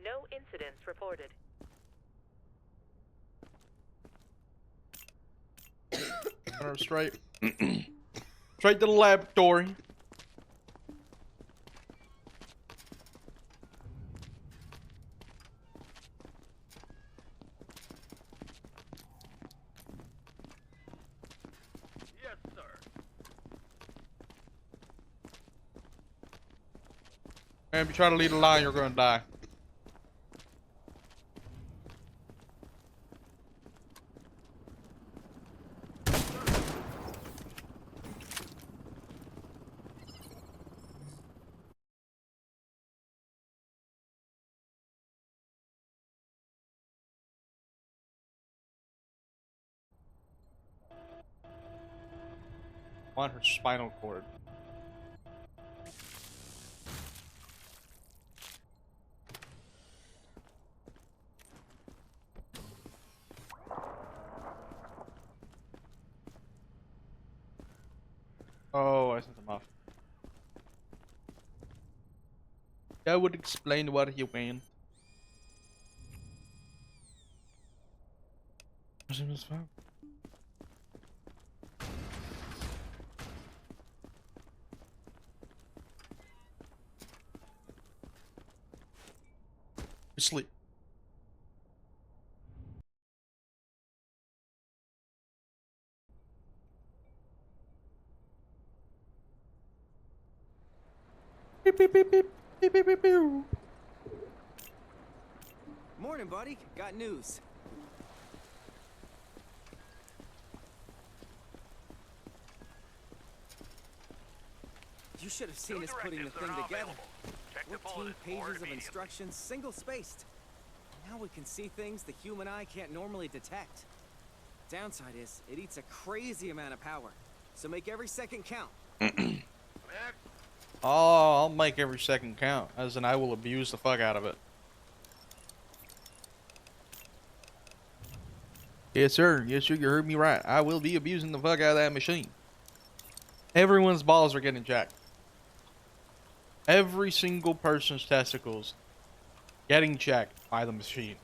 No incidents reported. Straight. Straight to the laboratory. Yes, sir. And if you try to lead a lie, you're gonna die. want her spinal cord. Oh, I sent him off. That would explain what he went. Sleep. Beep beep beep beep beep beep beep beep. Morning, buddy. Got news. You should have seen New us putting the directives are thing now together. available. Check the 14 bulletin board pages of immediately. instructions, single-spaced. Now we can see things the human eye can't normally detect. Downside is, it eats a crazy amount of power. So make every second count. Oh, I'll make every second count, as in I will abuse the fuck out of it. Yes, sir. Yes, sir. You heard me right. I will be abusing the fuck out of that machine. Everyone's balls are getting jacked. Every single person's testicles getting checked by the machine.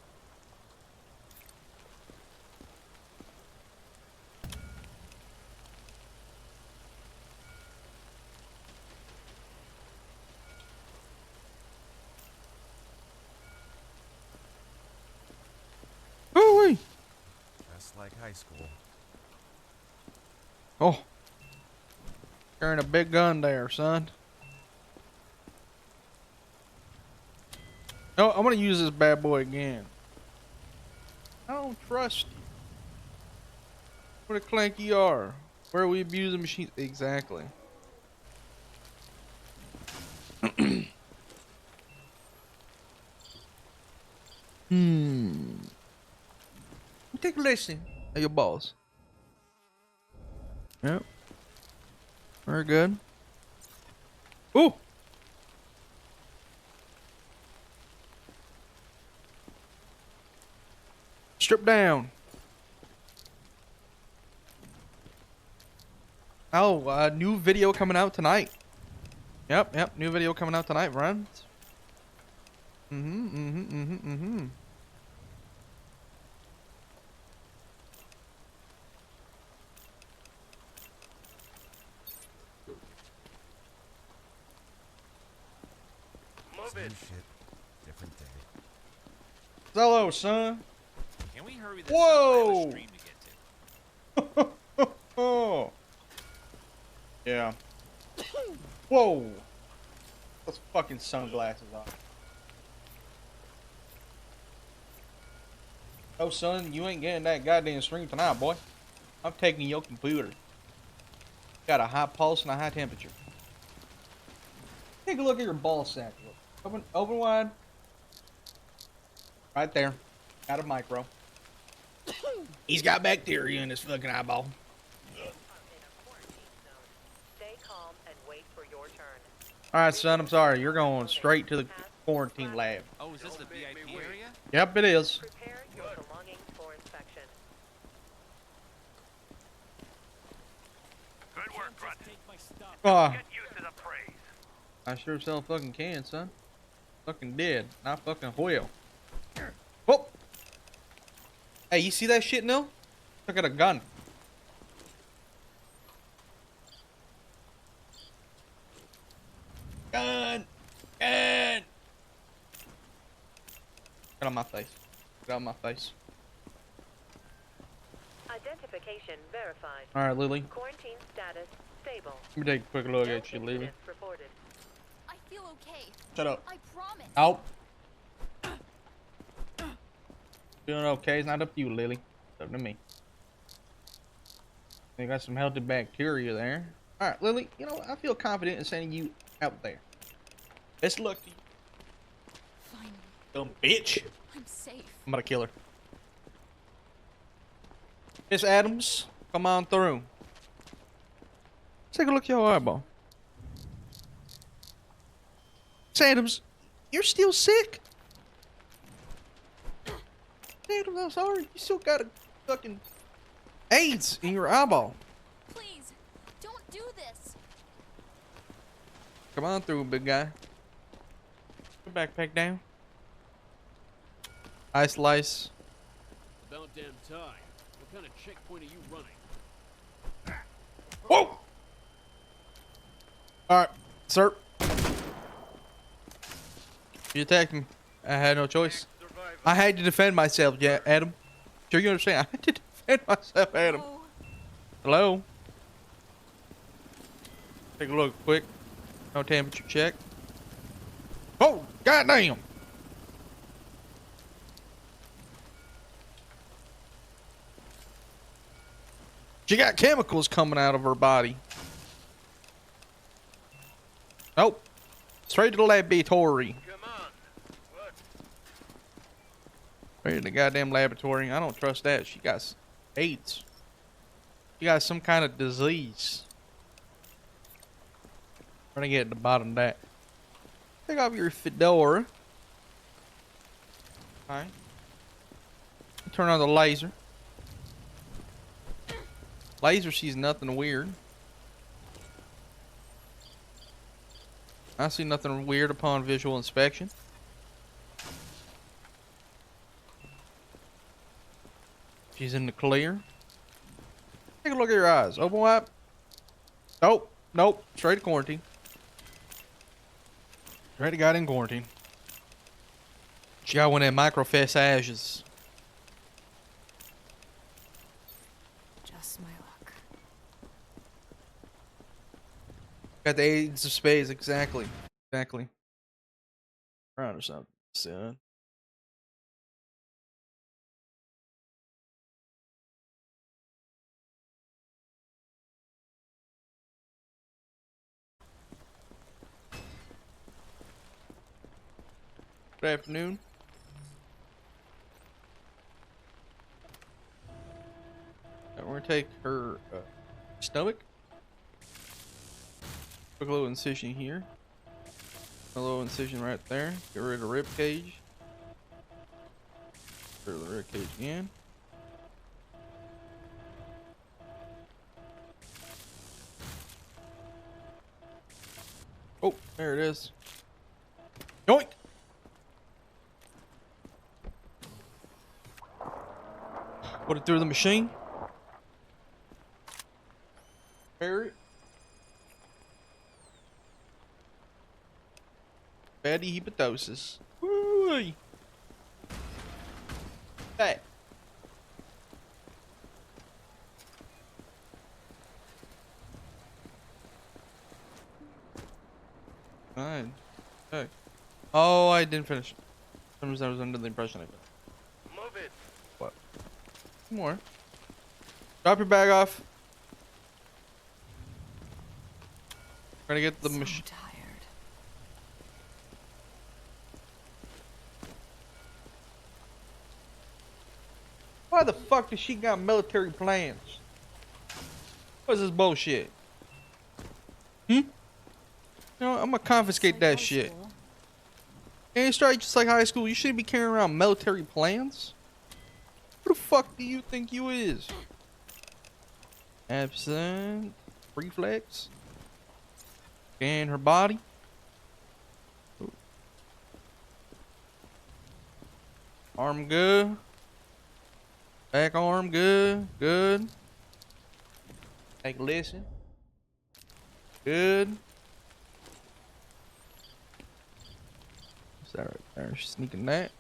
Ooh-wee. Just like high school. Oh. Carrying a big gun there, son. No, I'm gonna use this bad boy again. I don't trust you. What a clank you are. Where are we abusing machines? Exactly. Take a listen at your balls. Yep. Very good. Ooh. Strip down. Oh, new video coming out tonight. Yep, new video coming out tonight, friends. Move Same it. shit, different day. Hello, son. Can we hurry this Whoa! up? I have a stream to get to. Oh. Yeah. Whoa. Those fucking sunglasses on. Oh, son, you ain't getting that goddamn stream tonight, boy. I'm taking your computer. Got a high pulse and a high temperature. Take a look at your ball sack. Look. Open wide. Right there. Got a micro. He's got bacteria in his fucking eyeball. In a quarantine zone. Stay calm and wait for your turn. Alright, son, I'm sorry. You're going straight to the quarantine lab. Oh, is this the VIP area? Yep, it is. Prepare your belongings for inspection. Good work, Grunt. Ah, Get used to the praise. I sure as hell fucking can, son. Fucking did. Not fucking will. Whoa! Hey, you see that shit, Nil? Look at a gun. Gun! Gun! Get on my face. Get on my face. Identification verified. Alright, Lily. Quarantine status stable. Let me take a quick look No at you, Lily. incidents reported. I feel okay. Shut up. I promise. Out. Feeling okay. It's not up to you, Lily. It's up to me. You got some healthy bacteria there. Alright, Lily, you know what? I feel confident in sending you out there. Best luck to you, Finally, dumb bitch. I'm safe. I'm gonna kill her. Miss Adams, come on through. Let's take a look at your eyeball. Adams, you're still sick? Adams, I'm sorry. You still got a fucking AIDS in your eyeball. Please, don't do this. Come on through, big guy. Put your backpack down. Ice slice. About damn time. What kind of checkpoint are you running? Whoa! Alright, sir. You attacked me. I had no choice. I had to defend myself, yeah, Adam. Sure you understand? I had to defend myself, Adam. Oh, Hello? Take a look quick. No temperature check. Oh, goddamn! She got chemicals coming out of her body. Nope. Straight to the laboratory. Come on. What? Straight to the goddamn laboratory. I don't trust that. She got AIDS. She got some kind of disease. We're gonna get at the bottom of that. Take off your fedora. Alright. Turn on the laser. Laser sees nothing weird. I see nothing weird upon visual inspection. She's in the clear. Take a look at your eyes. Open wide. Nope. Nope. Straight to quarantine. Straight to got in quarantine. She got one of them microphasages. just my luck. Got the AIDS of spades, exactly. Exactly. Proud of something, son. Good afternoon. We're gonna take her stomach. Quick little incision here. A little incision right there. Get rid of the rib cage. Get rid of the rib cage again. Oh, there it is. Yoink! Put it through the machine. Prepare it. Fatty hepatosis. Woo! Hey. Fine. Okay. Oh, I didn't finish. For some reason I was under the impression I finished. Move it. What? More. Drop your bag off. Trying to get the machine. tired. Why the fuck does she got military plans? What's this bullshit? You know, I'm gonna confiscate that shit. And it's right just like high school. You shouldn't be carrying around military plans. Who the fuck do you think you is? Absent. Reflex. Scan her body. Ooh. Arm good. Back arm good. Good. Take a listen. Good. What's that right there? She's sneaking that.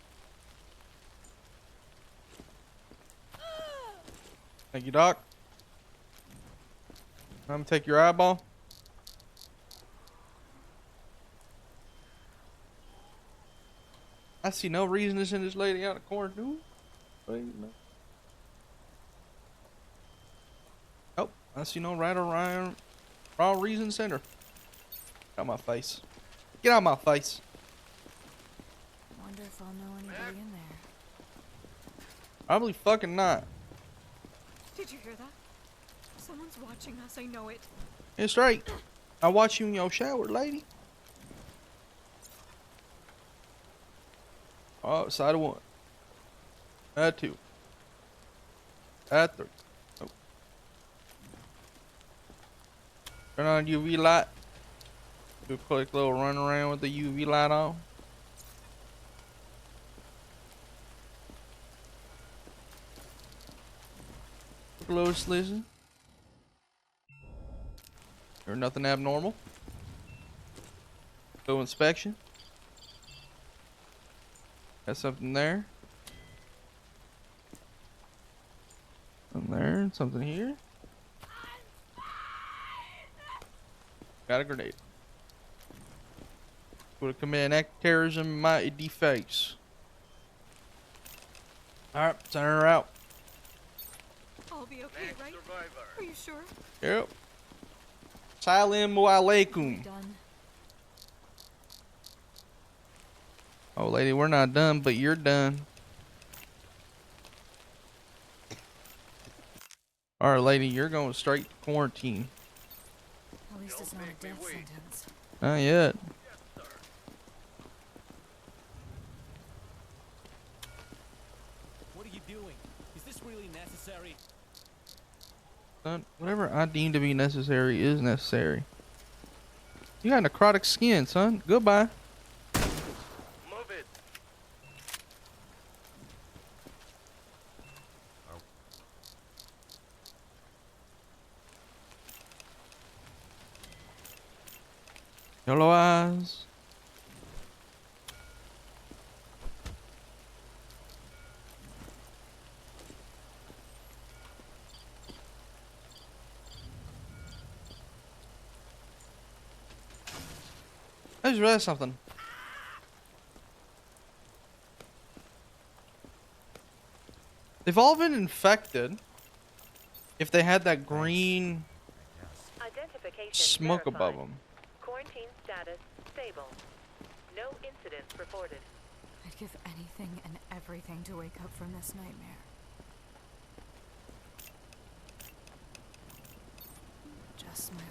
Thank you, Doc. I'm gonna take your eyeball. I see no reason to send this lady out of quarantine. Nope. I see no right or raw reason to send her. Get out my face. Get out my face. Wonder if I'll know anybody in there. Probably fucking not. Did you hear that? Someone's watching us. I know it. It's right. I watch you in your shower, lady. Oh, side of 1. Add 2. Add 3. Oh. Turn on UV light. Do a quick little run around with the UV light on. Close listen. There's nothing abnormal. Go inspection. Got something there. Something there and something here. Got a grenade. Would have commit act terrorism mighty deface. Alright, send her out. I'll be okay, right? Are you sure? Yep. Assalamu alaikum. Done. Oh, lady, we're not done, but you're done. Alright, lady, you're going straight to quarantine. At least it's not a death sentence. Not yet. What are you doing? Is this really necessary? Son, whatever I deem to be necessary is necessary. You got necrotic skin, son. Goodbye. Move it. Yellow eyes. I just realized something. They've all been infected. If they had that green Identification smoke verified. above them. Quarantine status stable. No incidents reported. I'd give anything and everything to wake up from this nightmare. Just my luck.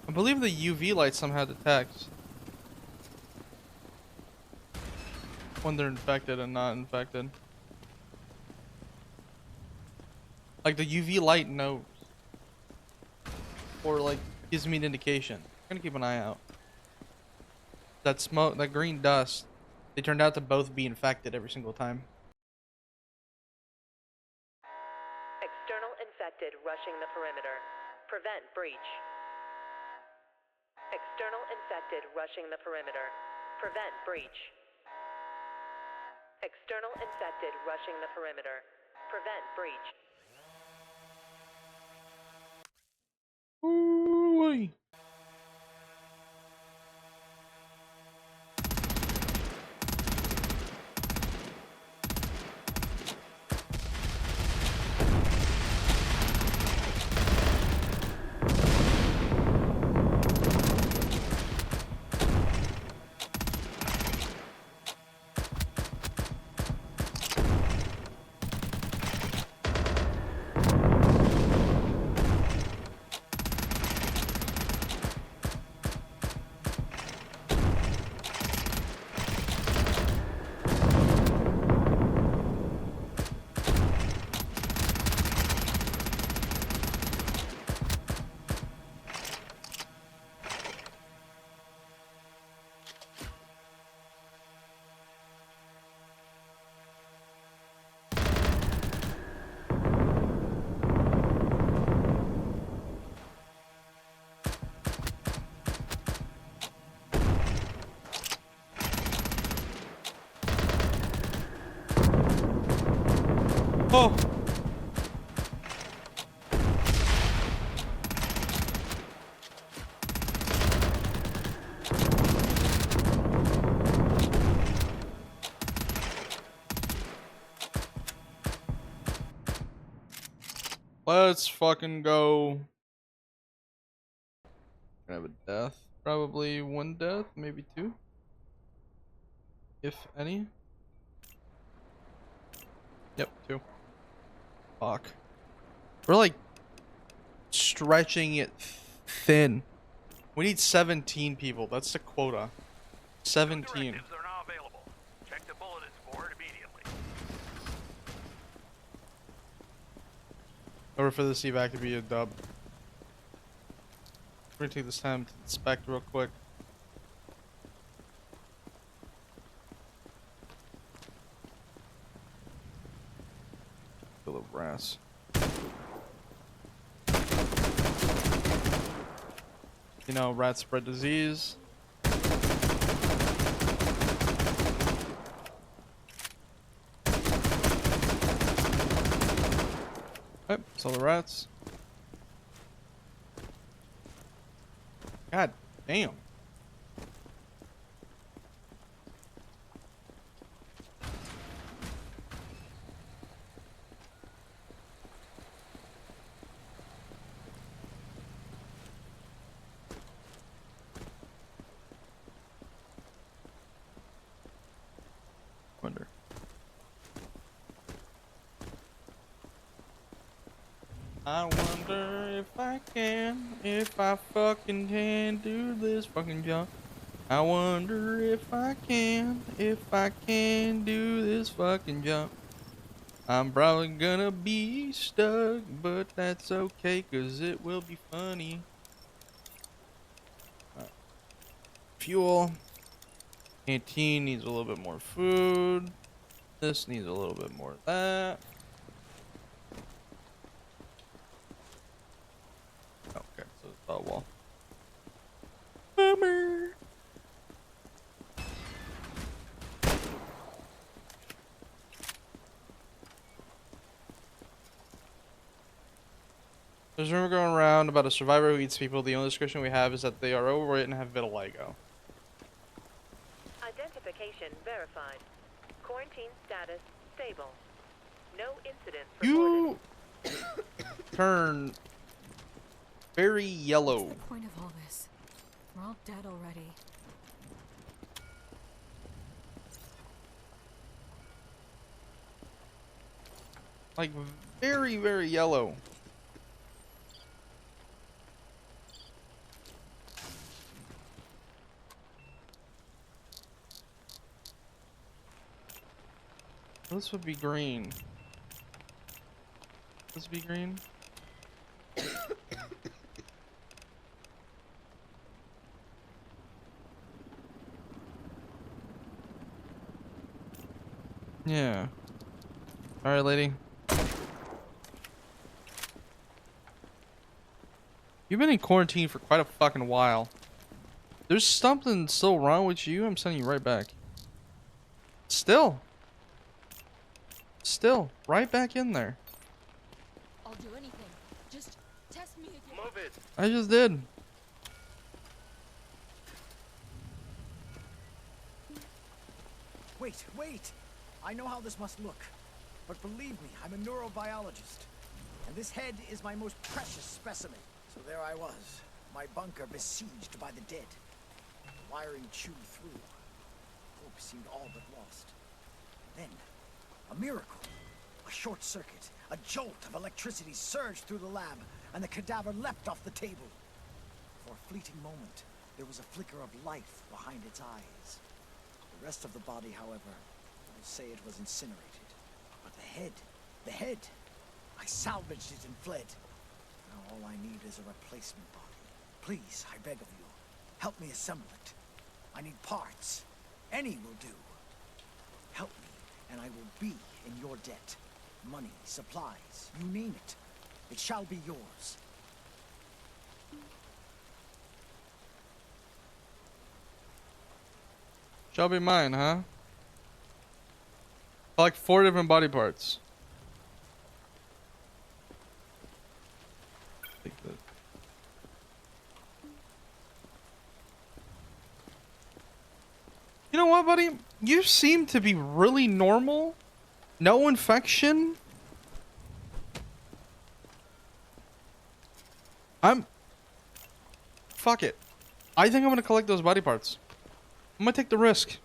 I believe the UV light somehow detects when they're infected and not infected. Like the UV light knows. Or like gives me an indication. I'm gonna keep an eye out. That smoke, that green dust, they turned out to both be infected every single time. External infected rushing the perimeter. Prevent breach. External infected rushing the perimeter. Prevent breach. External infected rushing the perimeter. Prevent breach. Ooh-wee. Oh. Let's fucking go. Gonna have a death. Probably 1 death, maybe 2. If any. Yep, 2. Fuck. We're like stretching it thin. We need 17 people. That's the quota. 17. Directives are now available. Check the bulletin board immediately. Or for this evac to be a dub. We're gonna take this time to inspect real quick. Full of brass. You know, rats spread disease. Yep, saw the rats. God damn. Wonder. I wonder if I fucking can do this fucking job. I wonder if I can do this fucking job. I'm probably gonna be stuck, but that's okay, cause it will be funny. Fuel. Canteen needs a little bit more food. This needs a little bit more of that. Okay, so it's a wall. Bummer. There's a rumor going around about a survivor who eats people. The only description we have is that they are overweight and have vitiligo. Identification verified. Quarantine status stable. No incidents You reported. turn very yellow. What's the point of all this? We're all dead already. Like very, very yellow. This would be green. This would be green. Yeah. All right, lady. You've been in quarantine for quite a fucking while. There's something still wrong with you. I'm sending you right back. Still, right back in there. I'll do anything. Just test me again. Move it. I just did. Wait! I know how this must look. But believe me, I'm a neurobiologist. And this head is my most precious specimen. So there I was, my bunker besieged by the dead. Wiring chewed through. Hope seemed all but lost. Then, a miracle. A short circuit, a jolt of electricity surged through the lab, and the cadaver leapt off the table. For a fleeting moment, there was a flicker of life behind its eyes. The rest of the body, however, will say it was incinerated. But the head, I salvaged it and fled. Now all I need is a replacement body. Please, I beg of you, help me assemble it. I need parts. Any will do. Help me, and I will be in your debt. Money, supplies, you name it. It shall be yours. Shall be mine, huh? Collect 4 different body parts. Take that. You know what, buddy? You seem to be really normal. No infection. Fuck it. I think I'm gonna collect those body parts. I'm gonna take the risk.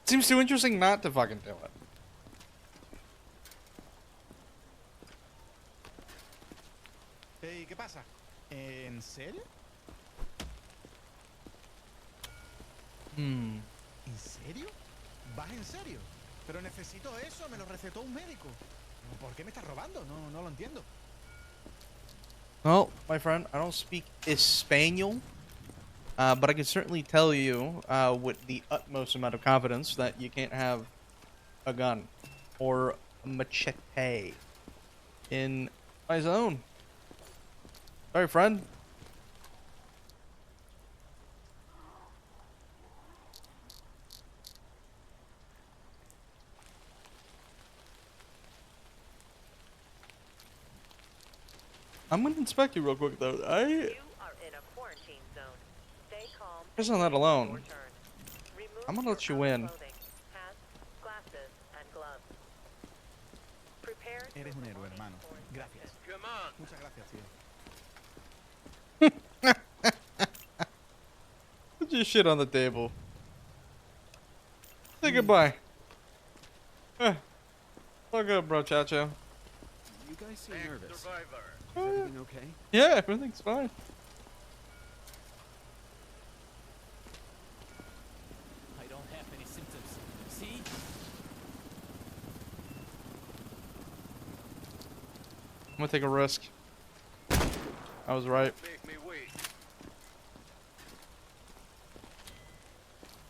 Seems too interesting not to fucking do it. ¿Y qué pasa? ¿En serio? ¿En serio? ¿Vas en serio? Pero necesito eso, me lo recetó un médico. ¿Por qué me estás robando? No lo entiendo. Well, my friend, I don't speak Espanol, but I can certainly tell you with the utmost amount of confidence that you can't have a gun or a machete in my zone. Sorry, friend. I'm gonna inspect you real quick though. You are in a quarantine zone. Stay calm. Guess I'm not alone. Your turn. Remove I'm gonna your let you outer in. clothing, hats, glasses, and gloves. Prepare your Eres un héroe, belongings hermano. for Gracias. inspection. Come on. Muchas gracias, tío. Put your shit on the table. Say goodbye. Look up, bro, Chacho. You guys seem nervous. Survivor. Is everything okay? Yeah, everything's fine. I don't have any symptoms. See? I'm gonna take a risk. I was right. Make me wait.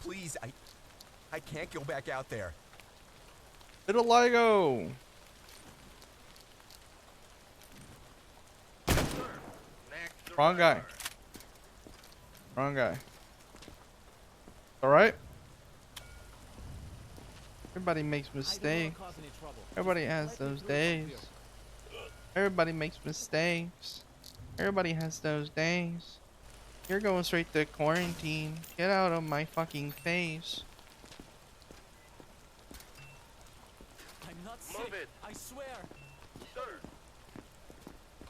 Please, I can't go back out there. Vitiligo. Next Wrong guy. survivor. Wrong guy. Alright? Everybody makes I don't mistakes. wanna cause any trouble. Everybody Just has let me those through up days. here. Everybody makes mistakes. Everybody has those days. You're going straight to quarantine. Get out of my fucking face. I'm not Move sick. it. I swear. Sir.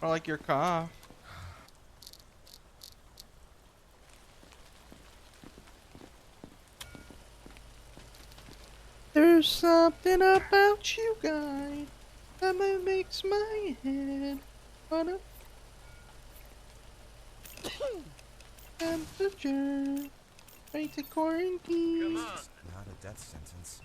Or like your cough. There's something about you, guy, that makes my head wanna temperature. Right to quarantine. Come on. Not a death sentence.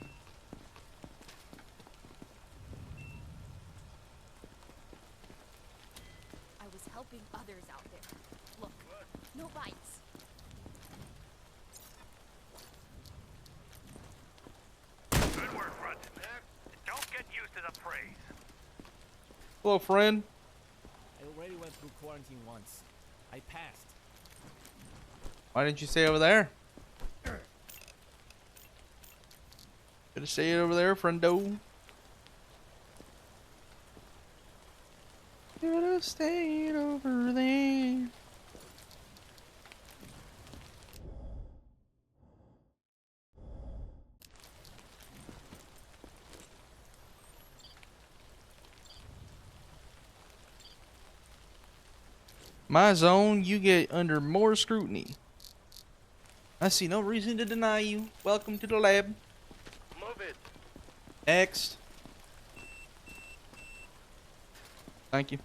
I was helping others out there. Look, no bites. Good work, Runt. Don't get used to the praise. Hello, friend. I already went through quarantine once. I passed. Why didn't you stay over there? Could have stayed over there, friendo. Could have stayed over there. My zone, you get under more scrutiny. I see no reason to deny you. Welcome to the lab. Move it. Next. Thank you.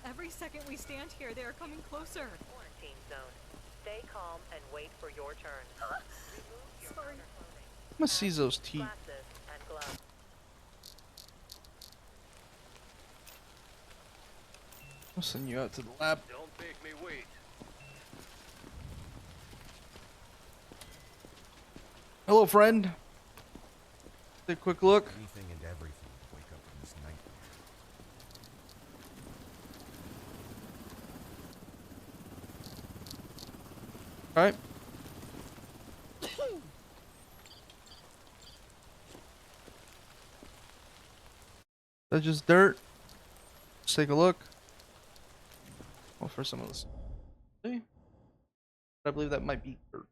Every second we stand here, they are coming closer. Quarantine zone. Stay calm and wait for your turn. Remove your Sorry. outer clothing, I'm gonna seize those teeth. glasses, and gloves. I'll send you out to the lab. Don't make me wait. Hello, friend. Take a quick look. Anything and everything to wake up from this nightmare. All right. That's just dirt. Let's take a look. Well, for some of this. See? I believe that might be dirt.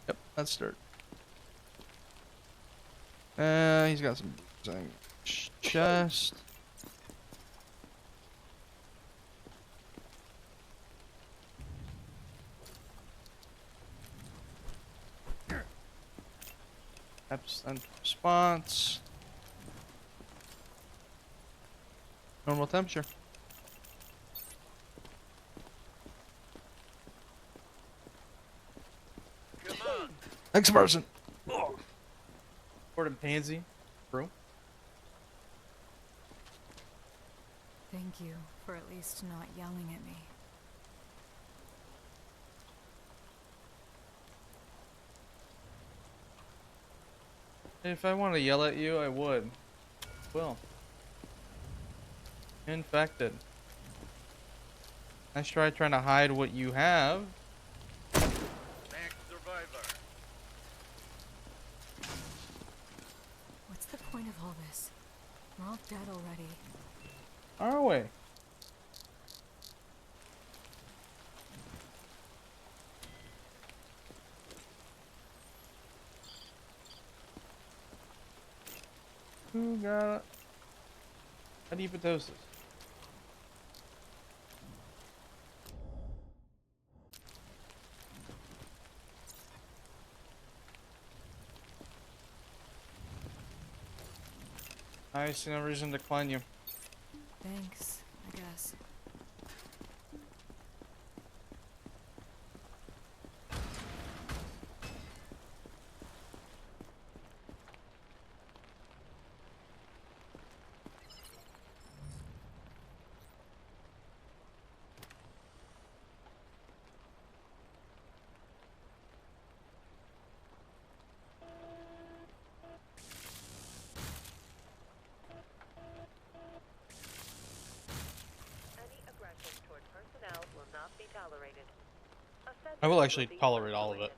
Yep, that's dirt. He's got some bruising on his chest. Absent response. Normal temperature. Come on. Next person. Gordon Pansy. Bro. Thank you for at least not yelling at me. If I want to yell at you, I would. Will. Infected. Nice try trying to hide what you have. Next survivor. What's the point of all this? We're all dead already. Are we? Who got adipatosis? I see no reason to decline you. Thanks, I guess. Any aggression toward personnel will not be tolerated. I will actually tolerate all of it.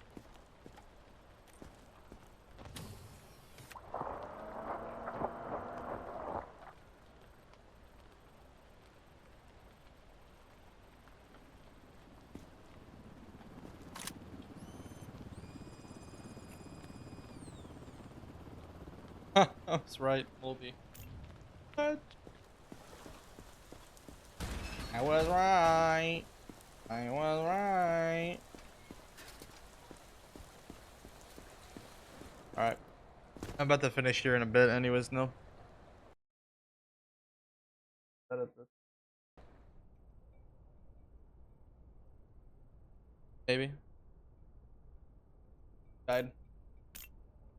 That's right, Mulby. What? I was right. I was right. Alright. I'm about to finish here in a bit anyways, no? Maybe. Died.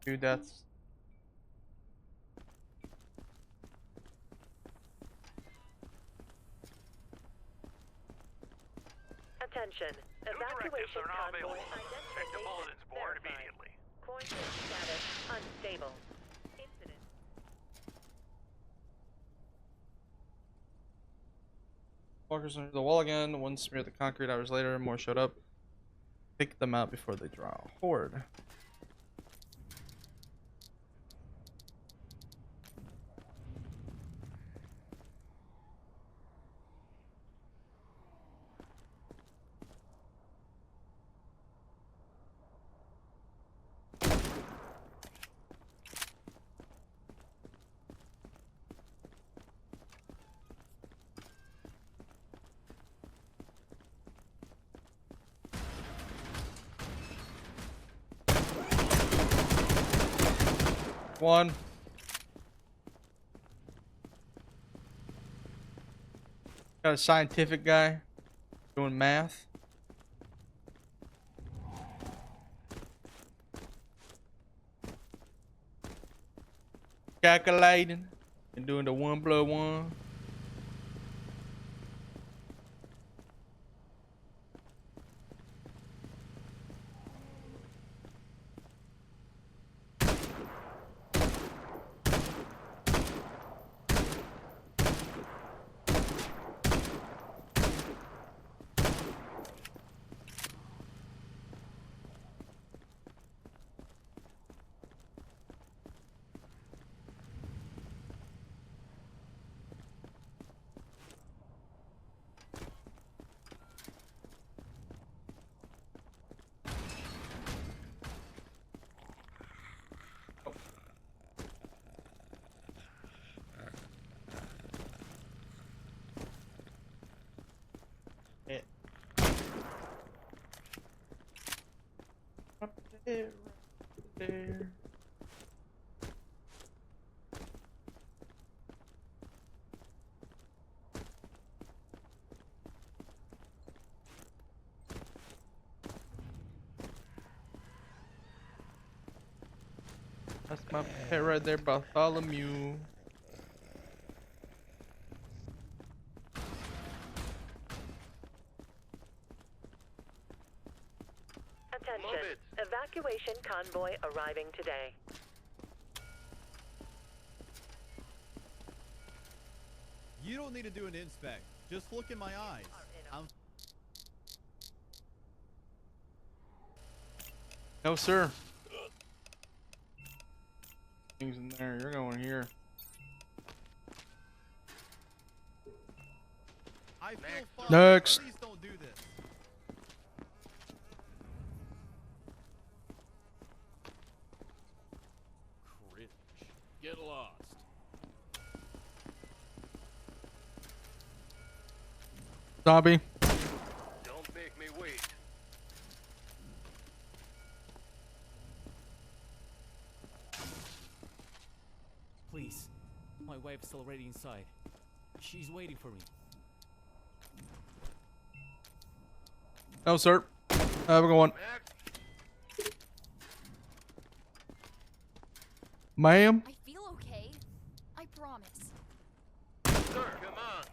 2 deaths. Attention. New directives Evacuation are now convoy available. Check the identification bulletin board verified. immediately. Quarantine status unstable. Incident. Walkers under the wall again. One smeared the concrete. Hours later, more showed up. Pick them out before they draw a horde. One. Got a scientific guy doing math. Calculating and doing the 1 + 1. Up there, right there. That's my pet right there, Bartholomew. Attention. Evacuation convoy arriving today. You don't need to do an inspect. Just look in my eyes. No, sir. Things in there. You're going here. I feel fine. Next. Please don't do this. Cringe. Get lost. Zombie. Don't make me wait. Please. My wife's already inside. She's waiting for me. No, sir. Have a good one. Ma'am? I feel okay. I promise. Sir, come on.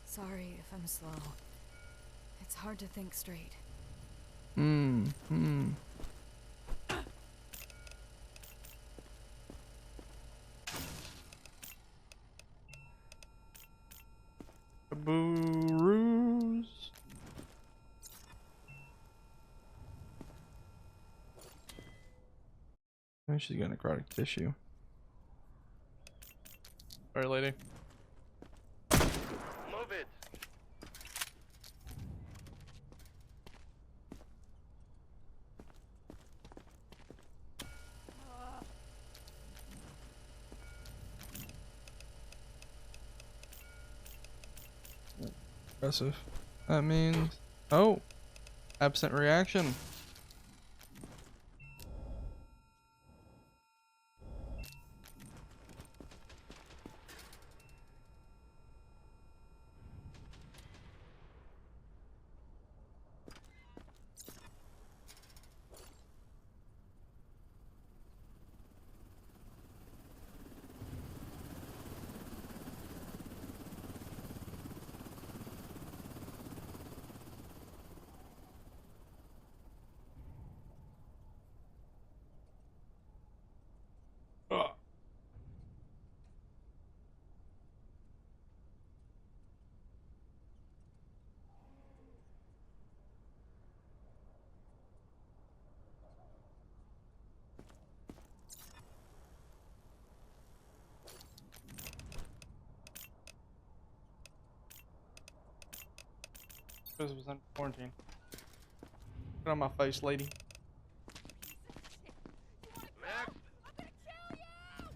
Sorry if I'm slow. It's hard to think straight. Booroos. Maybe she's got necrotic tissue. Alright, lady. Move it. Impressive. That means... Oh! Absent reaction. Because it was under quarantine. Get on my face, lady.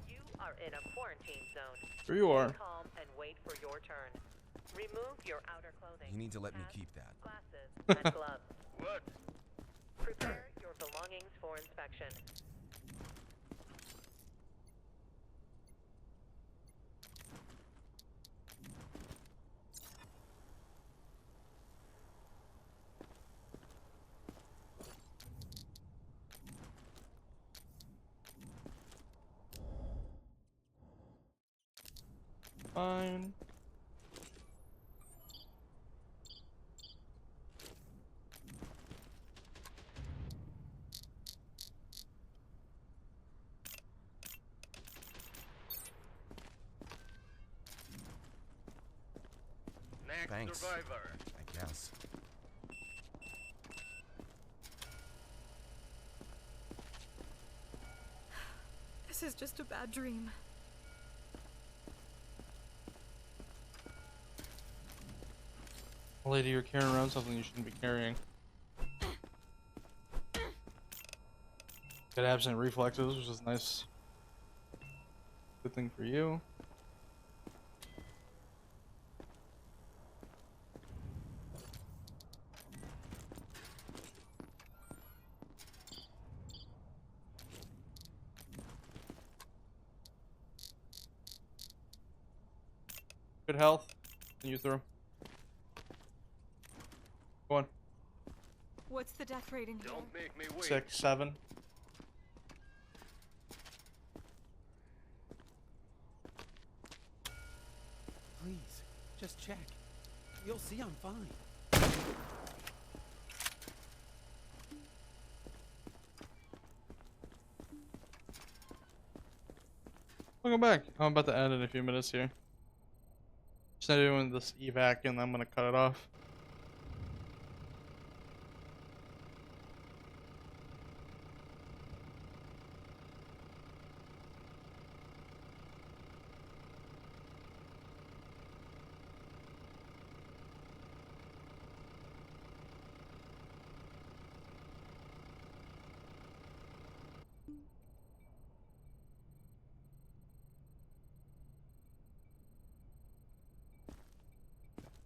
You are in a quarantine zone. Here you are. Stay calm and wait for your turn. Remove your outer clothing. You need to let me hats, keep that. Glasses and gloves. What? Prepare your belongings for inspection. Fine. Next Thanks. survivor. I guess. This is just a bad dream. Lady, you're carrying around something you shouldn't be carrying. Got absent reflexes, which is nice. Good thing for you. Good health. And you through. What's the death rate in here? Don't make me wait. 6, 7. Please, just check. You'll see I'm fine. Welcome back. I'm about to end in a few minutes here. Just not doing this evac and I'm gonna cut it off.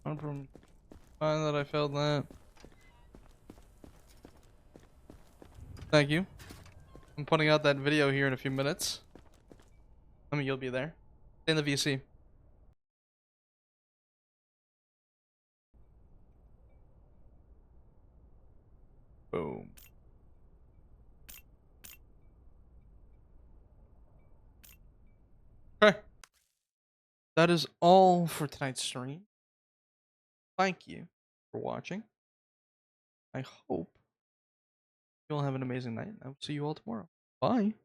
I'm from fine that I failed that. Thank you. I'm putting out that video here in a few minutes. I mean, you'll be there. Stay in the VC. Boom. Okay. That is all for tonight's stream. Thank you for watching. I hope you all have an amazing night. I will see you all tomorrow. Bye.